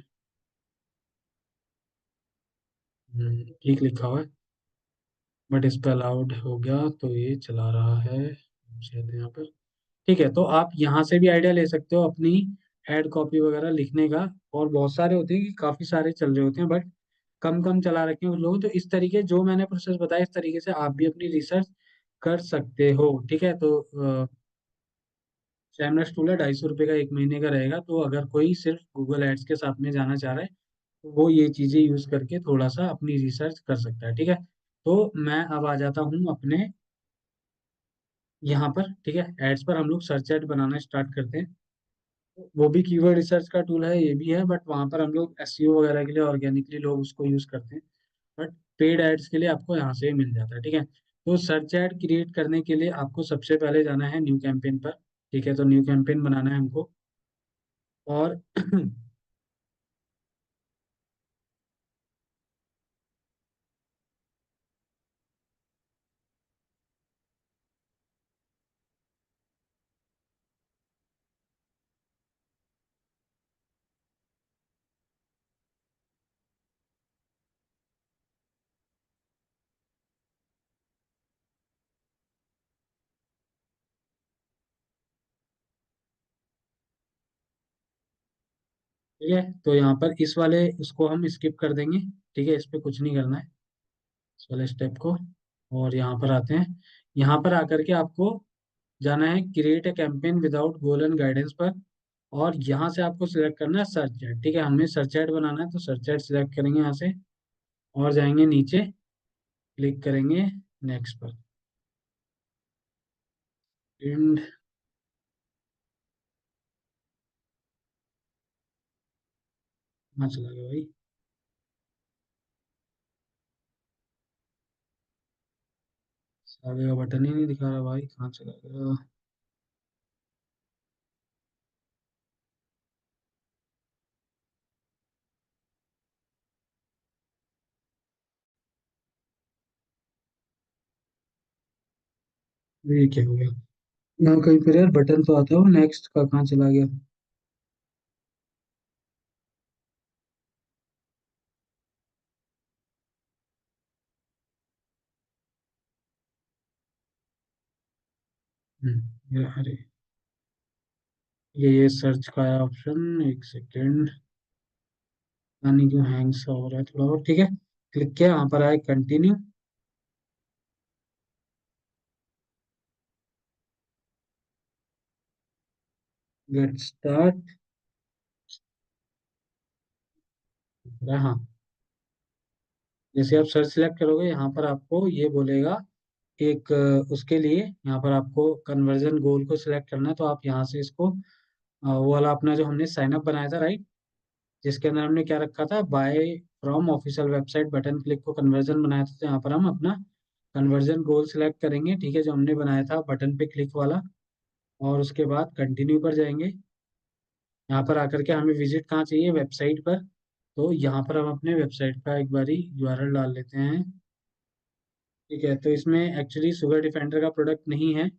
ठीक लिखा हुआ है, बट इस पे अलाउड हो गया तो ये चला रहा है शायद यहाँ पर। ठीक है, तो आप यहाँ से भी आइडिया ले सकते हो अपनी एड कॉपी वगैरह लिखने का। और बहुत सारे होते हैं कि काफी सारे चल रहे होते हैं, बट कम कम चला रखे हैं उन लोगों। तो इस तरीके जो मैंने प्रोसेस बताया इस तरीके से आप भी अपनी रिसर्च कर सकते हो। ठीक है, तो सैमरस टूल है, 250 रुपये का 1 महीने का रहेगा। तो अगर कोई सिर्फ गूगल एड्स के साथ में जाना चाह रहा है तो वो ये चीजें यूज करके थोड़ा सा अपनी रिसर्च कर सकता है। ठीक है, तो मैं अब आ जाता हूँ अपने यहाँ पर। ठीक है, एड्स पर हम लोग सर्च एड बनाना स्टार्ट करते हैं। वो भी कीवर्ड रिसर्च का टूल है, ये भी है, बट वहाँ पर हम लोग एसईओ वगैरह के लिए ऑर्गेनिकली लोग उसको यूज करते हैं। बट पेड एड्स के लिए आपको यहाँ से मिल जाता है। ठीक है, तो सर्च एड क्रिएट करने के लिए आपको सबसे पहले जाना है न्यू कैंपेन पर। ठीक है, तो न्यू कैंपेन बनाना है हमको। और ठीक है, तो यहाँ पर इस वाले इसको हम स्किप कर देंगे। ठीक है, इस पे कुछ नहीं करना है इस वाले स्टेप को। और यहाँ पर आते हैं, यहाँ पर आकर के आपको जाना है create a campaign without goal and guidance पर। और यहाँ से आपको सिलेक्ट करना है सर्च एड। ठीक है, हमें सर्च एड बनाना है तो सर्च एड सिलेक्ट करेंगे यहाँ से, और जाएंगे नीचे, क्लिक करेंगे नेक्स्ट पर। एंड कहाँ चला गया भाई, आगे का बटन ही नहीं दिखा रहा भाई, कहाँ चला गया। ये क्या हो गया, यहाँ कहीं पर यार बटन तो आता हो नेक्स्ट का, कहाँ चला गया। अरे ये सर्च का है ऑप्शन, एक सेकेंड, यानी क्यों हैंग सा हो रहा है थोड़ा और। ठीक है, क्लिक किया, यहाँ पर आए कंटिन्यू, गेट स्टार्ट। हाँ, जैसे आप सर्च सेलेक्ट करोगे यहाँ पर आपको ये बोलेगा एक उसके लिए यहाँ पर आपको कन्वर्जन गोल को सिलेक्ट करना है। तो आप यहाँ से इसको वो वाला अपना जो हमने साइन अप बनाया था राइट, जिसके अंदर हमने क्या रखा था, buy from official website button click को कन्वर्जन बनाया था। तो यहाँ पर हम अपना कन्वर्जन गोल सिलेक्ट करेंगे। ठीक है, जो हमने बनाया था बटन पे क्लिक वाला, और उसके बाद कंटिन्यू पर जाएंगे। यहाँ पर आकर के हमें विजिट कहाँ चाहिए, वेबसाइट पर। तो यहाँ पर हम अपने वेबसाइट का एक बारी यूआरएल डाल लेते हैं। ठीक है, तो इसमें एक्चुअली सुगर डिफेंडर का प्रोडक्ट नहीं है,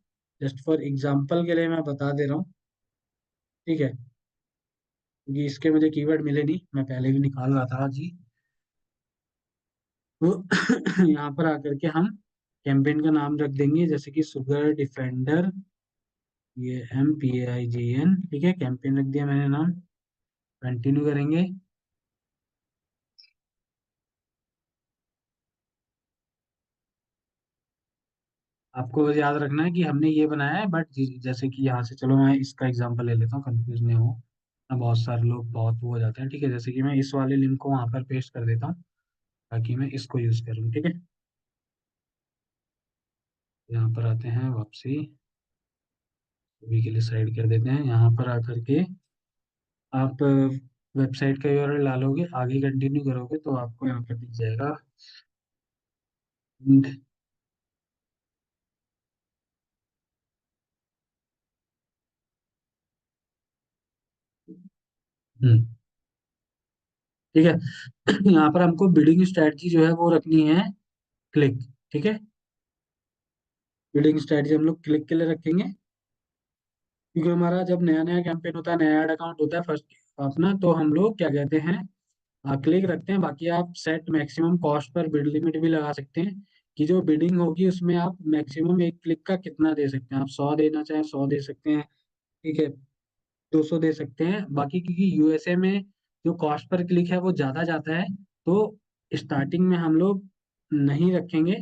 जस्ट फॉर एग्जांपल के लिए मैं बता दे रहा हूँ। ठीक है, क्योंकि इसके मुझे कीवर्ड मिले नहीं, मैं पहले भी निकाल रहा था जी। तो यहाँ पर आकर के हम कैंपेन का नाम रख देंगे, जैसे कि सुगर डिफेंडर, ये MPAIGN। ठीक है, कैंपेन रख दिया मैंने नाम, कंटिन्यू करेंगे। आपको बस याद रखना है कि हमने ये बनाया है, बट जैसे कि यहाँ से चलो मैं इसका एग्जांपल ले लेता हूँ, कंफ्यूज नहीं हो ना, बहुत सारे लोग बहुत वो हो जाते हैं। ठीक है, जैसे कि मैं इस वाले लिंक को वहाँ पर पेस्ट कर देता हूँ ताकि मैं इसको यूज करूँ। ठीक है, यहाँ पर आते हैं वापसी, अभी के लिए साइड कर देते हैं। यहाँ पर आकर के आप वेबसाइट का यूआरएल डालोगे, आगे कंटिन्यू करोगे तो आपको यहाँ पर दिख जाएगा। हम्म, ठीक है। यहाँ पर हमको बिडिंग स्ट्रेटजी जो है वो रखनी है क्लिक। ठीक है, बिडिंग स्ट्रेटजी हम लोग क्लिक के लिए रखेंगे, क्योंकि हमारा जब नया नया कैंपेन होता है, नया ऐड अकाउंट होता है फर्स्ट अपना, तो हम लोग क्या कहते हैं, क्लिक रखते हैं। बाकी आप set maximum cost per bid limit भी लगा सकते हैं, कि जो बिडिंग होगी उसमें आप मैक्सिमम एक क्लिक का कितना दे सकते हैं। आप 100 देना चाहें 100 दे सकते हैं, ठीक है, 200 दे सकते हैं। बाकी क्योंकि यूएसए में जो कॉस्ट पर क्लिक है वो ज़्यादा जाता है, तो स्टार्टिंग में हम लोग नहीं रखेंगे।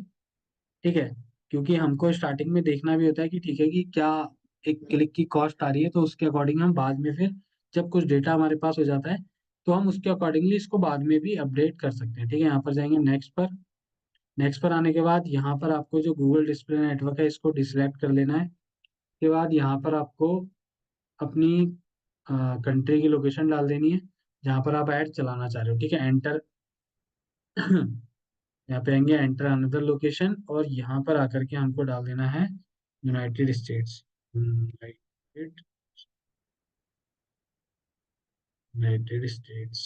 ठीक है, क्योंकि हमको स्टार्टिंग में देखना भी होता है कि ठीक है कि क्या एक क्लिक की कॉस्ट आ रही है, तो उसके अकॉर्डिंग हम बाद में फिर जब कुछ डेटा हमारे पास हो जाता है तो हम उसके अकॉर्डिंगली इसको बाद में भी अपडेट कर सकते हैं। ठीक है, यहाँ पर जाएंगे नेक्स्ट पर। नेक्स्ट पर आने के बाद यहाँ पर आपको जो गूगल डिस्प्ले नेटवर्क है इसको डिसलेक्ट कर लेना है। उसके बाद यहाँ पर आपको अपनी कंट्री की लोकेशन डाल देनी है जहाँ पर आप ऐड चलाना चाह रहे हो। ठीक है, एंटर। यहाँ पे आएंगे एंटर अनदर लोकेशन, और यहाँ पर आकर के हमको डाल देना है United states. United United states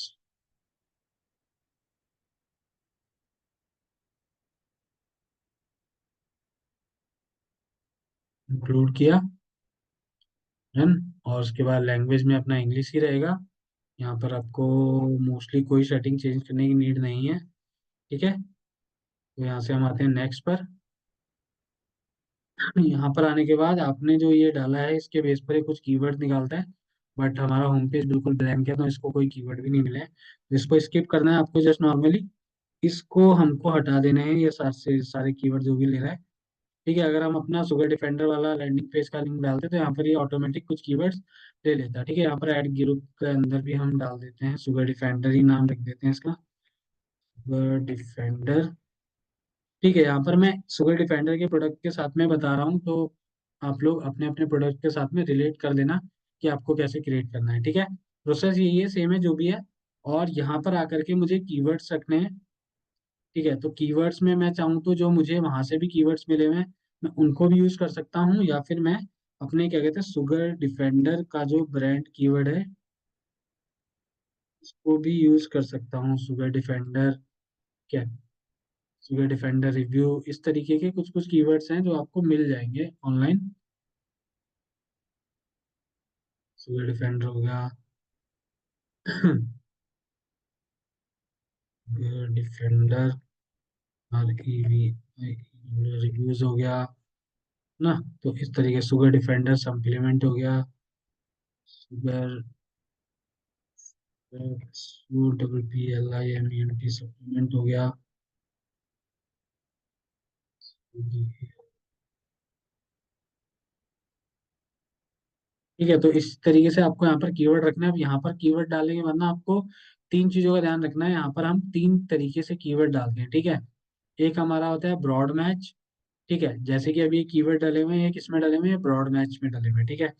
include किया, डन। और उसके बाद लैंग्वेज में अपना इंग्लिश ही रहेगा। यहाँ पर आपको मोस्टली कोई सेटिंग चेंज करने की नीड नहीं है। ठीक है, तो यहाँ से हम आते हैं नेक्स्ट पर। यहाँ पर आने के बाद आपने जो ये डाला है इसके बेस पर ये कुछ कीवर्ड निकालता है, बट हमारा होम पेज बिल्कुल ब्लैंक है तो इसको कोई कीवर्ड भी नहीं मिले हैं, तो इसको स्किप करना है आपको। जस्ट नॉर्मली इसको हमको हटा देना है, ये सारे सारे कीवर्ड जो भी ले रहा है। ठीक है, अगर हम अपना सुगर डिफेंडर वाला लैंडिंग पेज का लिंक डालते हैं तो यहाँ पर ये ऑटोमेटिक कुछ कीवर्ड्स ले लेता है। ठीक है, यहाँ पर ऐड ग्रुप के अंदर भी हम डाल देते हैं सुगर डिफेंडर ही नाम रख देते हैं इसका, सुगर डिफेंडर। ठीक है, यहाँ पर मैं सुगर डिफेंडर के प्रोडक्ट के साथ में बता रहा हूँ, तो आप लोग अपने अपने प्रोडक्ट के साथ में रिलेट कर लेना कि आपको कैसे क्रिएट करना है। ठीक है, प्रोसेस यही है, सेम है जो भी है। और यहाँ पर आकर के मुझे कीवर्ड्स रखने हैं। ठीक है, तो कीवर्ड्स में मैं चाहूँ तो जो मुझे वहां से भी कीवर्ड्स मिले हुए हैं मैं उनको भी यूज कर सकता हूँ, या फिर मैं अपने क्या कहते हैं सुगर डिफेंडर का जो ब्रांड कीवर्ड है उसको भी यूज कर सकता हूँ। सुगर डिफेंडर क्या, सुगर डिफेंडर रिव्यू, इस तरीके के कुछ कुछ कीवर्ड्स हैं जो आपको मिल जाएंगे ऑनलाइन। सुगर डिफेंडर हो गया, डिफेंडर रिव्यूज हो गया ना। तो इस तरीके सुगर डिफेंडर सप्लीमेंट हो गया, सुगर SUPPLIMENT सप्लीमेंट हो गया। ठीक है, तो इस तरीके से आपको यहाँ पर कीवर्ड रखना है। अब यहाँ पर कीवर्ड डालने के बाद ना आपको तीन चीजों का ध्यान रखना है। यहाँ पर हम तीन तरीके से कीवर्ड डालते हैं। ठीक है, एक हमारा होता है ब्रॉड मैच। ठीक है, जैसे कि अभी कीवर्ड डले हुए हैं, किस में डले हुए हैं, ब्रॉड मैच में डले हुए हैं। ठीक है,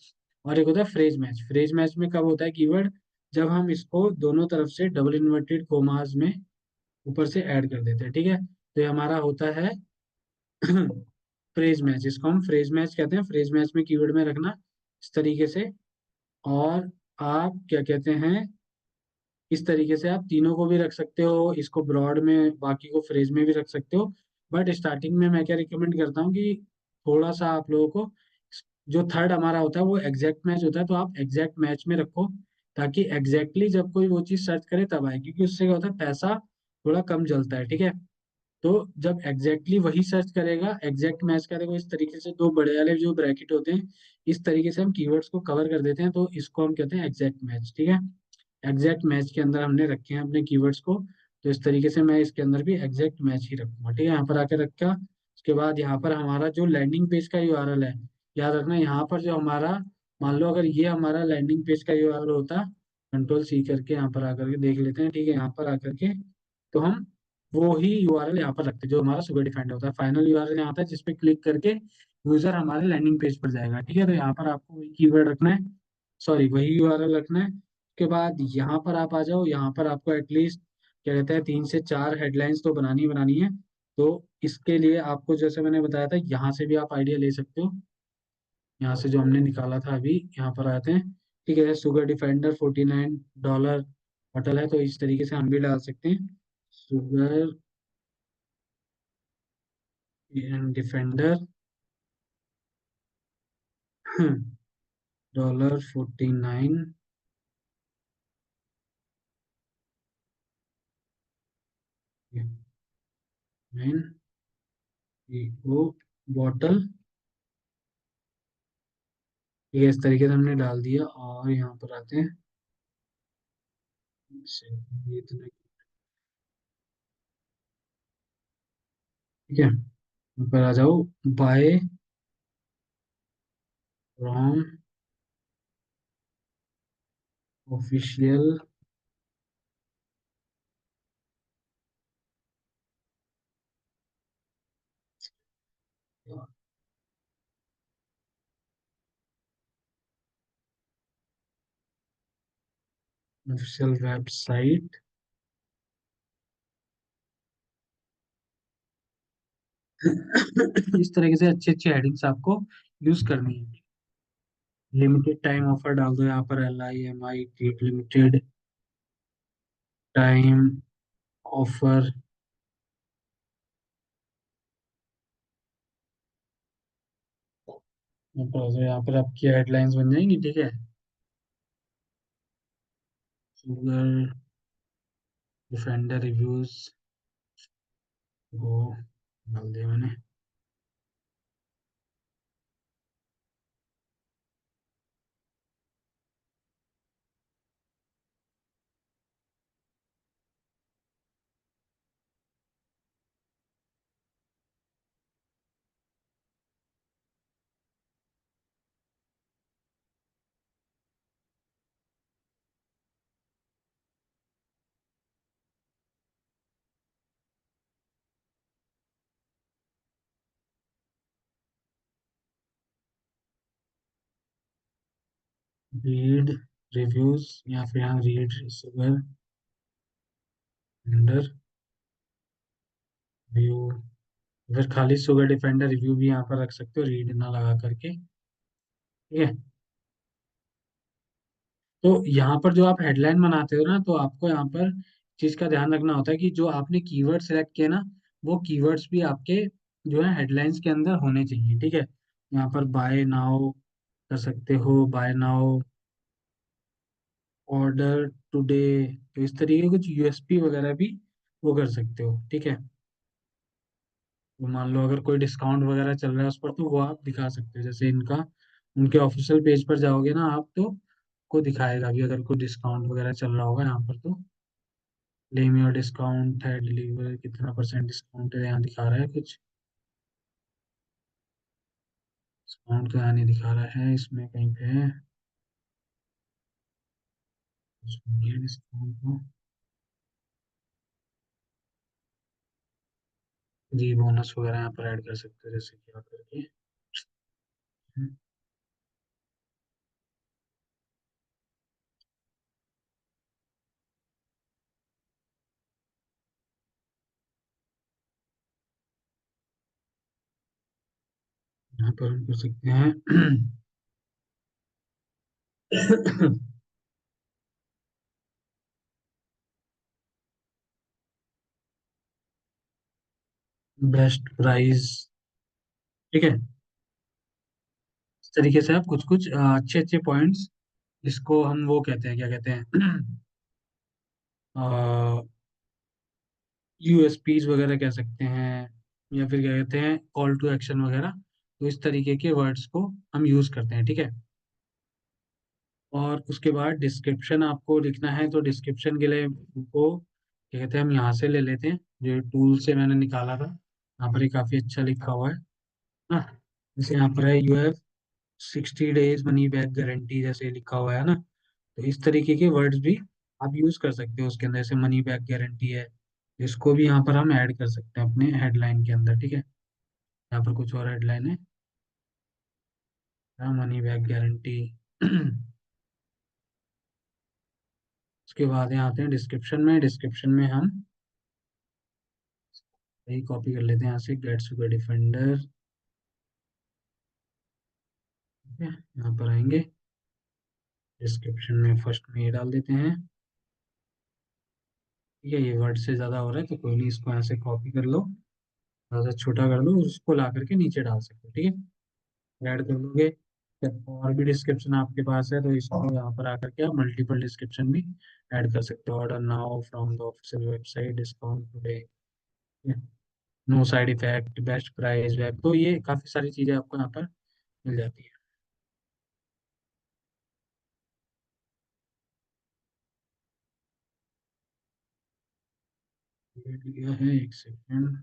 और एक होता है फ्रेज मैच। फ्रेज मैच में कब होता है कीवर्ड, जब हम इसको दोनों तरफ से डबल इन्वर्टेड कोमास में ऊपर से ऐड कर देते हैं। ठीक है, तो ये हमारा होता है फ्रेज मैच। इसको हम फ्रेज मैच कहते हैं। फ्रेज मैच में कीवर्ड में रखना इस तरीके से। और आप क्या कहते हैं, इस तरीके से आप तीनों को भी रख सकते हो, इसको ब्रॉड में बाकी को फ्रेज में भी रख सकते हो। बट स्टार्टिंग में मैं क्या रिकमेंड करता हूँ कि थोड़ा सा आप लोगों को जो थर्ड हमारा होता है वो एग्जैक्ट मैच होता है, तो आप एग्जैक्ट मैच में रखो, ताकि एग्जैक्टली जब कोई वो चीज सर्च करे तब आए, क्योंकि उससे क्या होता है पैसा थोड़ा कम जलता है। ठीक है, तो जब एग्जैक्टली वही सर्च करेगा, एग्जैक्ट मैच करेगा, इस तरीके से दो बड़े वाले जो ब्रैकेट होते हैं इस तरीके से हम कीवर्ड्स को कवर कर देते हैं, तो इसको हम कहते हैं एग्जैक्ट मैच। ठीक है, एग्जैक्ट मैच के अंदर हमने रखे हैं अपने कीवर्ड्स को, तो इस तरीके से मैं इसके अंदर भी एग्जैक्ट मैच ही रखूंगा। ठीक है, यहाँ पर आकर रखा। उसके बाद यहाँ पर हमारा जो लैंडिंग पेज का यूआरएल है, याद रखना यहाँ पर जो हमारा, मान लो अगर ये हमारा लैंडिंग पेज का यूआरएल होता, कंट्रोल सी करके यहाँ पर आकर के देख लेते हैं, ठीक है, यहाँ पर आकर के तो हम वो ही यूआरएल यहाँ पर रखते हैं जो हमारा सुगर डिफाइंड होता है। फाइनल यूआरएल यहाँ आता है जिसपे क्लिक करके यूजर हमारे लैंडिंग पेज पर जाएगा, ठीक है। तो यहाँ पर आपको वही कीवर्ड रखना है, सॉरी वही यूआरएल रखना है। उसके बाद यहाँ पर आप आ जाओ, यहाँ पर आपको एटलीस्ट क्या कहते हैं 3 से 4 हेडलाइंस तो बनानी ही बनानी है। तो इसके लिए आपको जैसे मैंने बताया था, यहाँ से भी आप आइडिया ले सकते हो, यहाँ से जो हमने निकाला था अभी, यहाँ पर आते हैं, ठीक है। सुगर डिफेंडर $49 बटल है, तो इस तरीके से हम भी डाल सकते हैं, सुगर डिफेंडर $49, वो बॉटल, ठीक है। इस तरीके से हमने डाल दिया, और यहाँ पर आते हैं, ये इतना, ठीक है। यहाँ पर आ जाओ, buy from official official website. इस तरीके से अच्छी अच्छी हेडिंग्स आपको यूज करनी है। लिमिटेड टाइम ऑफर डाल दो यहाँ पर, LIMI लिमिटेड टाइम ऑफर। यहाँ पर आपकी हेडलाइंस बन जाएंगी, ठीक है। गूगल डिफेंडर रिव्यूज वो डाल दिया मैंने। रीड रिव्यूज, या फिर यहाँ रीड सुगर डिफेंडर व्यू, फिर खाली सुगर डिफेंडर रिव्यू भी यहाँ पर रख सकते हो, रीड ना लगा करके, ठीक है। तो यहाँ पर जो आप हेडलाइन बनाते हो ना, तो आपको यहाँ पर चीज का ध्यान रखना होता है कि जो आपने कीवर्ड सेलेक्ट किए ना, वो कीवर्ड्स भी आपके जो है हेडलाइंस के अंदर होने चाहिए, ठीक है। यहाँ पर बाय नाउ कर सकते हो, बाय नाउ, ऑर्डर टुडे, तो इस तरीके के कुछ यूएसपी वगैरह भी वो कर सकते हो, ठीक है। तो मान लो अगर कोई डिस्काउंट वगैरह चल रहा है उस पर, तो वो आप दिखा सकते हो, जैसे इनका उनके ऑफिशियल पेज पर जाओगे ना आप, तो को दिखाएगा भी अगर कोई डिस्काउंट वगैरह चल रहा होगा यहाँ पर तो। क्लेम योर डिस्काउंट है, डिलीवर कितना परसेंट डिस्काउंट है, यहाँ दिखा रहा है कुछ डिस्काउंट, तो यहाँ नहीं दिखा रहा है, इसमें कहीं पे है ये डिस्काउंट को, जी बोनस वगैरह यहाँ पर ऐड कर सकते हो, जैसे कि आप करके यहाँ पर हम कर सकते हैं। बेस्ट प्राइस, ठीक है। इस तरीके से आप कुछ कुछ अच्छे अच्छे पॉइंट्स, इसको हम वो कहते हैं, क्या कहते हैं, यूएसपीज वगैरह कह सकते हैं, या फिर क्या कहते हैं कॉल टू एक्शन वगैरह। तो इस तरीके के वर्ड्स को हम यूज करते हैं, ठीक है। और उसके बाद डिस्क्रिप्शन आपको लिखना है, तो डिस्क्रिप्शन के लिए को क्या कहते हैं हम यहाँ से ले लेते हैं, जो टूल से मैंने निकाला था, यहाँ पर ये काफी अच्छा लिखा हुआ है ना। जैसे यहाँ पर है, you have 60 days money back guarantee, जैसे लिखा हुआ है ना। तो इस तरीके के वर्ड्स भी आप यूज कर सकते हो उसके अंदर, जैसे मनी बैक गारंटी है। इसको भी यहाँ पर हम ऐड कर सकते हैं अपने हेडलाइन के अंदर, ठीक है। यहाँ पर कुछ और हेडलाइन है, मनी बैक गारंटी। उसके बाद यहाँ आते हैं डिस्क्रिप्शन में। डिस्क्रिप्शन में हम यही कॉपी कर लेते हैं यहाँ से, गेट सुपर डिफेंडर। ठीक है, यहाँ पर आएंगे, डिस्क्रिप्शन में फर्स्ट में ये डाल देते हैं। ठीक है, ये वर्ड से ज़्यादा हो रहा है तो कोई नहीं, इसको यहाँ से कॉपी कर लो, थोड़ा सा छोटा कर लो, उसको ला करके नीचे डाल सकते हो, ठीक है। ऐड कर लोगे। फिर और भी डिस्क्रिप्शन आपके पास है तो इसको यहाँ पर आकर के आप मल्टीपल डिस्क्रिप्शन भी ऐड कर सकते हो। Order now from the official website, discount today, no side effect, best price, web, तो ये काफ़ी सारी चीज़ें आपको यहाँ पर मिल जाती है। ये लिया है, एक सेकेंड।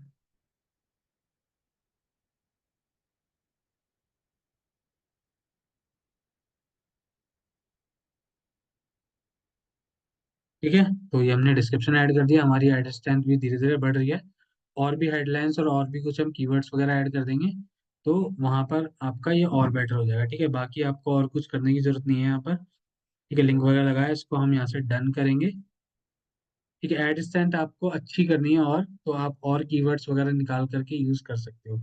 ठीक है, तो ये हमने डिस्क्रिप्शन ऐड कर दिया, हमारी एड स्ट्रेंथ भी धीरे धीरे बढ़ रही है। और भी हेडलाइंस और भी कुछ हम कीवर्ड्स वगैरह ऐड कर देंगे, तो वहां पर आपका ये और बेटर हो जाएगा। ठीक है, बाकी आपको और कुछ करने की जरूरत नहीं है यहाँ पर। ठीक है, लिंक वगैरह लगाया, इसको हम यहाँ से डन करेंगे। ठीक है, एड स्ट्रेंथ आपको अच्छी करनी है और तो आप और कीवर्ड्स वगैरह निकाल करके यूज कर सकते हो।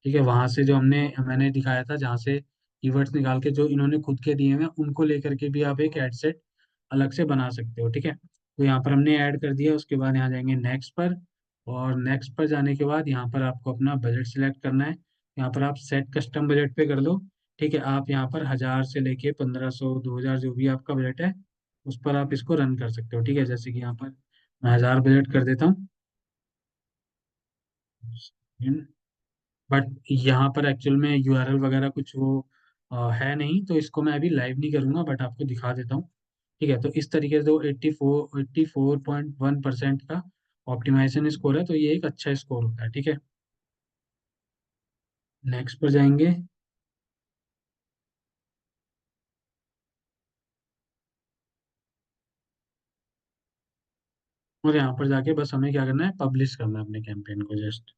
ठीक है, वहां से जो मैंने दिखाया था, जहाँ से कीवर्ड्स निकाल के जो इन्होंने खुद के दिए हैं उनको लेकर के भी आप एक एड सेट अलग से बना सकते हो। ठीक है, तो यहाँ पर हमने ऐड कर दिया, उसके बाद यहाँ जाएंगे नेक्स्ट पर। और नेक्स्ट पर जाने के बाद यहाँ पर आपको अपना बजट सिलेक्ट करना है। यहाँ पर आप सेट कस्टम बजट पे कर लो। ठीक है, आप यहाँ पर 1000 से लेके 1500 2000 जो भी आपका बजट है उस पर आप इसको रन कर सकते हो। ठीक है, जैसे कि यहाँ पर मैं 1000 बजट कर देता हूँ। बट यहाँ पर एक्चुअल में यूआरएल वगैरह कुछ वो है नहीं, तो इसको मैं अभी लाइव नहीं करूँगा, बट आपको दिखा देता हूँ। ठीक है, तो इस तरीके से तो 84.1% का ऑप्टिमाइजेशन स्कोर है, तो ये एक अच्छा स्कोर होता है। ठीक है, नेक्स्ट पर जाएंगे। और यहाँ पर जाके बस हमें क्या करना है, पब्लिश करना है अपने कैंपेन को जस्ट।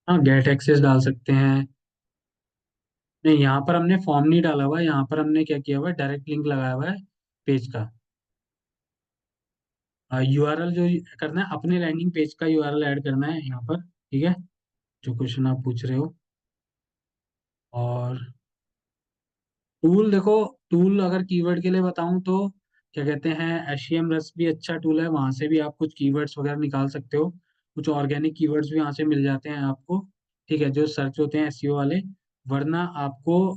हाँ, गेट एक्सेस डाल सकते हैं। नहीं, यहाँ पर हमने फॉर्म नहीं डाला हुआ है, यहाँ पर हमने क्या किया हुआ है, डायरेक्ट लिंक लगाया हुआ है पेज का। यूआरएल जो करना है, अपने लैंडिंग पेज का यूआरएल ऐड करना है यहाँ पर। ठीक है, जो क्वेश्चन आप पूछ रहे हो। और टूल देखो, टूल अगर कीवर्ड के लिए बताऊं तो क्या कहते हैं, एचटीएम रस भी अच्छा टूल है, वहां से भी आप कुछ कीवर्ड्स वगैरह निकाल सकते हो। कुछ ऑर्गेनिक कीवर्ड्स भी वहां से मिल जाते हैं आपको। ठीक है, जो सर्च होते हैं एसईओ वाले। वरना आपको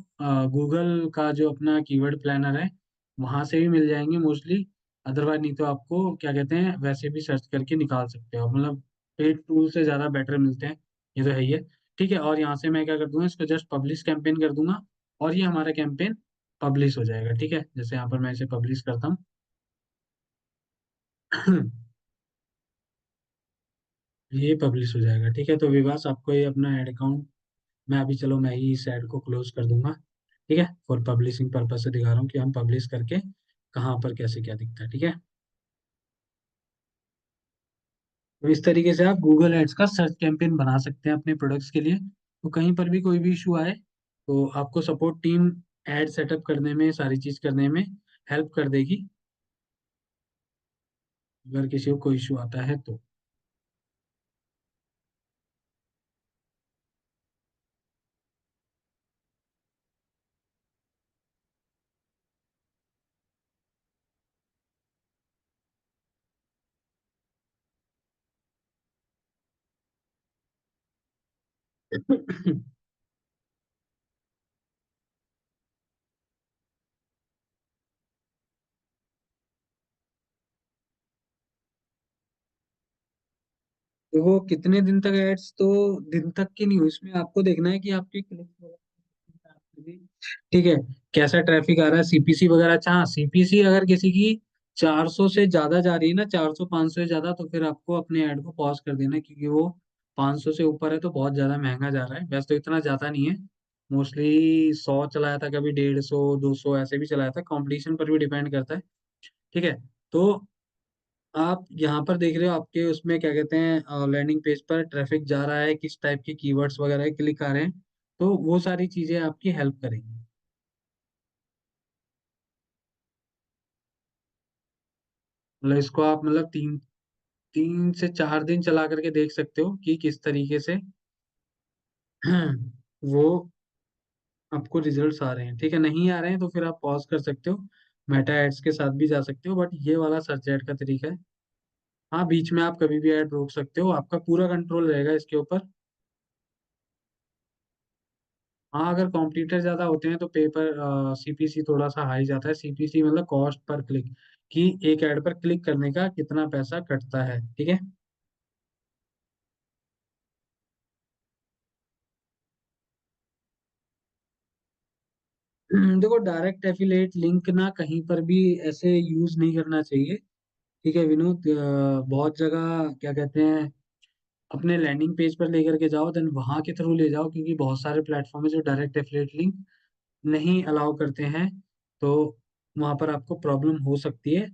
गूगल का जो अपना कीवर्ड प्लानर है वहां से भी मिल जाएंगे मोस्टली। अदरवाइज नहीं तो आपको क्या कहते हैं, वैसे भी सर्च करके निकाल सकते हो, मतलब पेड टूल से ज़्यादा बेटर मिलते हैं। ये तो है ही है। ठीक है, और यहाँ से मैं क्या कर दूंगा, इसको जस्ट पब्लिश कैंपेन कर दूंगा, और ये हमारा कैंपेन पब्लिश हो जाएगा। ठीक है, जैसे यहाँ पर मैं इसे पब्लिश करता हूँ। ये पब्लिश हो जाएगा। ठीक है, तो विवास आपको ये अपना ऐड अकाउंट, मैं अभी चलो मैं ही इस ऐड को क्लोज कर दूंगा। ठीक है, फॉर पब्लिशिंग पर्पज से दिखा रहा हूँ कि हम पब्लिश करके कहाँ पर कैसे क्या दिखता है। ठीक है, तो इस तरीके से आप गूगल एड्स का सर्च कैंपेन बना सकते हैं अपने प्रोडक्ट्स के लिए। तो कहीं पर भी कोई भी इशू आए तो आपको सपोर्ट टीम एड सेटअप करने में, सारी चीज करने में हेल्प कर देगी, अगर किसी को कोई इशू आता है तो। देखो कितने दिन तक एड्स, तो दिन तक की नहीं हुई, इसमें आपको देखना है कि आपकी क्लिक ठीक है। कैसा ट्रैफिक आ रहा है, सीपीसी वगैरह। अच्छा हाँ, सीपीसी अगर किसी की 400 से ज्यादा जा रही है ना, 400 500 से ज्यादा, तो फिर आपको अपने ऐड को पॉज कर देना, क्योंकि वो 500 से ऊपर है तो बहुत ज्यादा महंगा जा रहा है। वैसे तो इतना जाता नहीं है, मोस्टली 100 चलाया था, कभी 150 200 ऐसे भी चलाया था, कंपटीशन पर भी डिपेंड करता है। ठीक है। तो आप यहाँ पर देख रहे हो आपके उसमें क्या कहते हैं, लैंडिंग पेज पर ट्रैफिक जा रहा है, किस टाइप की कीवर्ड्स वगैरह क्लिक आ रहे हैं, तो वो सारी चीजें आपकी हेल्प करेंगी। मतलब इसको आप मतलब 3 से 4 दिन चला करके देख सकते हो कि किस तरीके से वो आपको रिजल्ट्स आ रहे हैं। ठीक है, नहीं आ रहे हैं तो फिर आप पॉज कर सकते हो, मेटा एड्स के साथ भी जा सकते हो, बट ये वाला सर्च ऐड का तरीका है। हाँ, बीच में आप कभी भी ऐड रोक सकते हो, आपका पूरा कंट्रोल रहेगा इसके ऊपर। हाँ, अगर कॉम्पिटिटर ज्यादा होते हैं तो पेपर सीपीसी थोड़ा सा हाई जाता है। सीपीसी मतलब कॉस्ट पर क्लिक, कि एक ऐड पर क्लिक करने का कितना पैसा कटता है। ठीक है। देखो, डायरेक्ट एफिलिएट लिंक ना कहीं पर भी ऐसे यूज नहीं करना चाहिए। ठीक है विनोद, बहुत जगह क्या कहते हैं, अपने लैंडिंग पेज पर लेकर के जाओ, देन वहां के थ्रू ले जाओ, क्योंकि बहुत सारे प्लेटफॉर्म है जो डायरेक्ट एफिलिएट लिंक नहीं अलाउ करते हैं, तो वहां पर आपको प्रॉब्लम हो सकती है।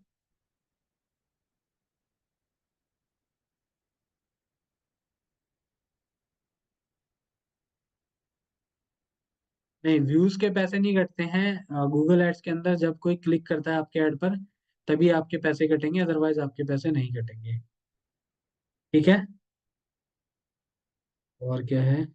नहीं, व्यूज के पैसे नहीं कटते हैं गूगल एड्स के अंदर। जब कोई क्लिक करता है आपके ऐड पर, तभी आपके पैसे कटेंगे, अदरवाइज आपके पैसे नहीं कटेंगे। ठीक है। और क्या है।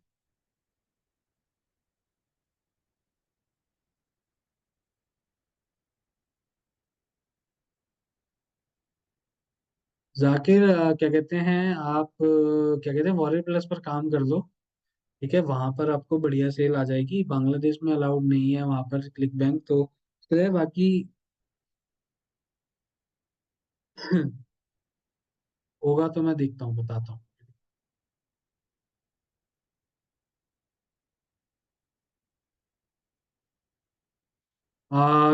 जाकिर, क्या कहते हैं आप, क्या कहते हैं, वॉलेट प्लस पर काम कर लो। ठीक है, वहां पर आपको बढ़िया सेल आ जाएगी। बांग्लादेश में अलाउड नहीं है वहां पर क्लिक बैंक, तो है बाकी। होगा तो मैं देखता हूँ, बताता हूँ।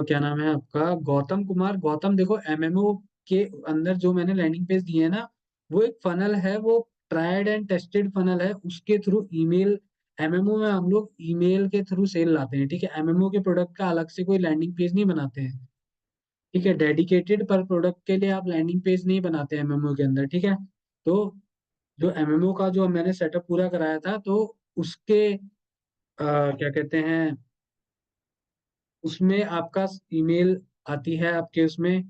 क्या नाम है आपका, गौतम कुमार। गौतम, देखो एमएमओ के अंदर जो मैंने लैंडिंग पेज दिए है ना, वो एक फनल है, वो ट्राइड एंड टेस्टेड फनल है। उसके थ्रू ईमेल, एमएमओ में हम लोग ईमेल के थ्रू सेल लाते हैं। ठीक है, एमएमओ के प्रोडक्ट का अलग से कोई लैंडिंग पेज नहीं बनाते हैं। ठीक है, डेडिकेटेड पर प्रोडक्ट के लिए आप लैंडिंग पेज नहीं बनाते एमएमओ के अंदर। ठीक है। तो जो एमएमओ का जो मैंने सेटअप पूरा कराया था, तो उसके क्या कहते हैं, उसमें आपका ईमेल आती है आपके उसमें,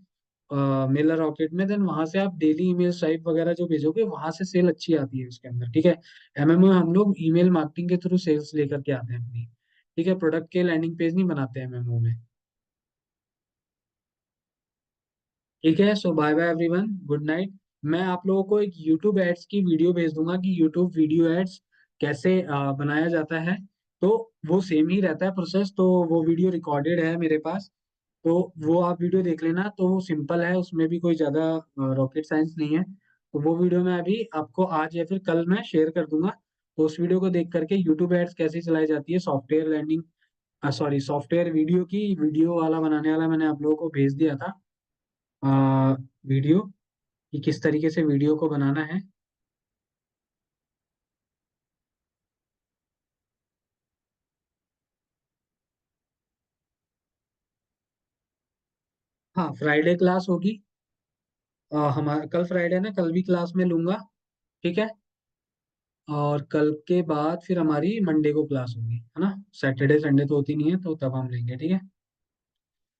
मेलर रॉकेट में। देन वहां से आप डेली ईमेल स्वाइप वगैरह जो भेजोगे, वहां से सेल अच्छी आती है उसके अंदर। ठीक है। एमएमओ हम लोग ईमेल मार्केटिंग के थ्रू सेल्स लेकर के आते हैं अपनी। ठीक है, प्रोडक्ट के लैंडिंग पेज नहीं बनाते एमएमओ में। ठीक है, so bye bye everyone, good night. मैं आप लोगों को एक यूट्यूब एड्स की वीडियो भेज दूंगा कि यूट्यूब वीडियो एड्स कैसे बनाया जाता है। तो वो सेम ही रहता है प्रोसेस, तो वो वीडियो रिकॉर्डेड है मेरे पास। तो वो आप वीडियो देख लेना, तो वो सिंपल है, उसमें भी कोई ज़्यादा रॉकेट साइंस नहीं है। तो वो वीडियो मैं अभी आपको आज या फिर कल मैं शेयर कर दूंगा। तो उस वीडियो को देख करके यूट्यूब एड्स कैसे चलाई जाती है, software landing, sorry, software video की वीडियो वाला बनाने वाला मैंने आप लोगों को भेज दिया था वीडियो, कि किस तरीके से वीडियो को बनाना है। हाँ, फ्राइडे क्लास होगी। हमारा कल फ्राइडे है ना, कल भी क्लास में लूंगा। ठीक है। और कल के बाद फिर हमारी मंडे को क्लास होगी, है ना। सैटरडे संडे तो होती नहीं है, तो तब हम लेंगे। ठीक है।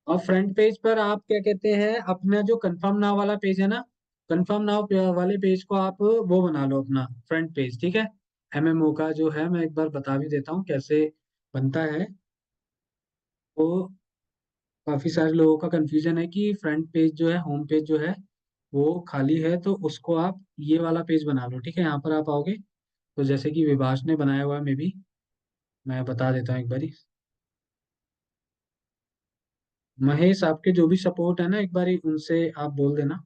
और फ्रंट पेज पर आप क्या कहते हैं, अपना जो कंफर्म नाउ वाला पेज है ना, कंफर्म नाउ वाले पेज को आप वो बना लो अपना फ्रंट पेज। ठीक है। एमएमओ का जो है, मैं एक बार बता भी देता हूँ कैसे बनता है। वो काफी सारे लोगों का कंफ्यूजन है कि फ्रंट पेज जो है, होम पेज जो है, वो खाली है, तो उसको आप ये वाला पेज बना लो। ठीक है, यहाँ पर आप आओगे, तो जैसे कि विभाष ने बनाया हुआ है, मे बी मैं बता देता हूँ एक बारी। महेश, आपके जो भी सपोर्ट है ना, एक बारी उनसे आप बोल देना,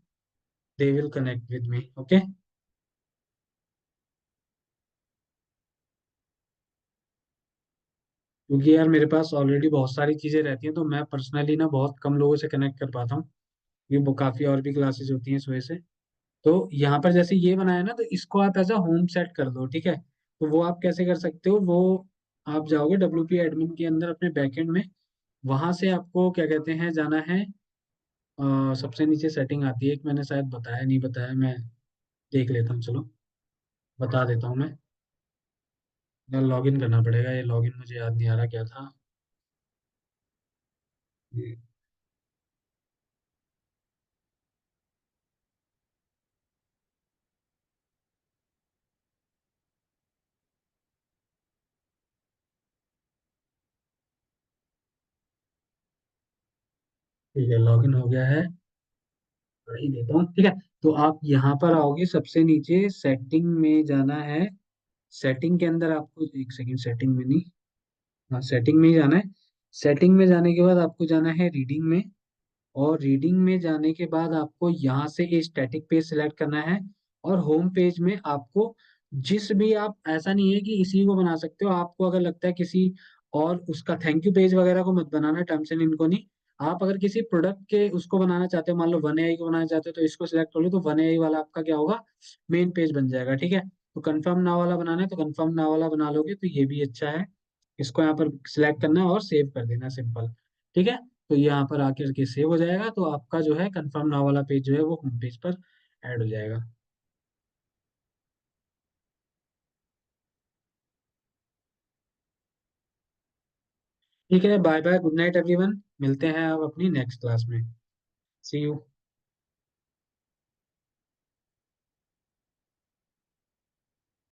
they will connect with me. Okay. क्योंकि यार मेरे पास ऑलरेडी बहुत सारी चीजें रहती हैं, तो मैं पर्सनली ना बहुत कम लोगों से कनेक्ट कर पाता हूँ, क्योंकि वो काफी और भी क्लासेस होती हैं इस वजह से। तो यहाँ पर जैसे ये बनाया ना, तो इसको आप एज अ होम सेट कर दो, ठीक है। तो वो आप कैसे कर सकते हो, वो आप जाओगे WP एडमिन के अंदर अपने बैकएंड में, वहां से आपको क्या कहते हैं जाना है, सबसे नीचे सेटिंग आती है एक, मैंने शायद बताया नहीं बताया, मैं देख लेता हूँ, चलो बता देता हूँ मैं। यार लॉगिन करना पड़ेगा, ये लॉगिन मुझे याद नहीं आ रहा क्या था। ये- ठीक है, लॉगिन हो गया है, कर ही देता हूँ, ठीक है। तो आप यहाँ पर आओगे, सबसे नीचे सेटिंग में जाना है। सेटिंग के अंदर आपको, एक सेकंड, सेटिंग में नहीं, हाँ सेटिंग में ही जाना है। सेटिंग में जाने के बाद आपको जाना है रीडिंग में, और रीडिंग में जाने के बाद आपको यहाँ से स्टैटिक पेज सिलेक्ट करना है। और होम पेज में आपको जिस भी, आप ऐसा नहीं है कि इसी को बना सकते हो, आपको अगर लगता है किसी और उसका थैंक यू पेज वगैरह को मत बनाना, टर्म्स एंड इनको नहीं। आप अगर किसी प्रोडक्ट के उसको बनाना चाहते हो, मान लो 1AI को बनाना चाहते हो, तो इसको सिलेक्ट कर लो, तो 1AI वाला आपका क्या होगा, मेन पेज बन जाएगा, ठीक है। तो कंफर्म नाउ वाला बनाना है तो कंफर्म नाउ वाला बना लोगे तो ये भी अच्छा है। इसको यहाँ पर सिलेक्ट करना है और सेव कर देना, सिंपल, ठीक है। तो ये यहाँ पर आकर के सेव हो जाएगा, तो आपका जो है कंफर्म नाउ वाला पेज जो है वो होम पेज पर ऐड हो जाएगा। ठीक है, bye bye, good night everyone, मिलते हैं अब अपनी नेक्स्ट क्लास में। See you.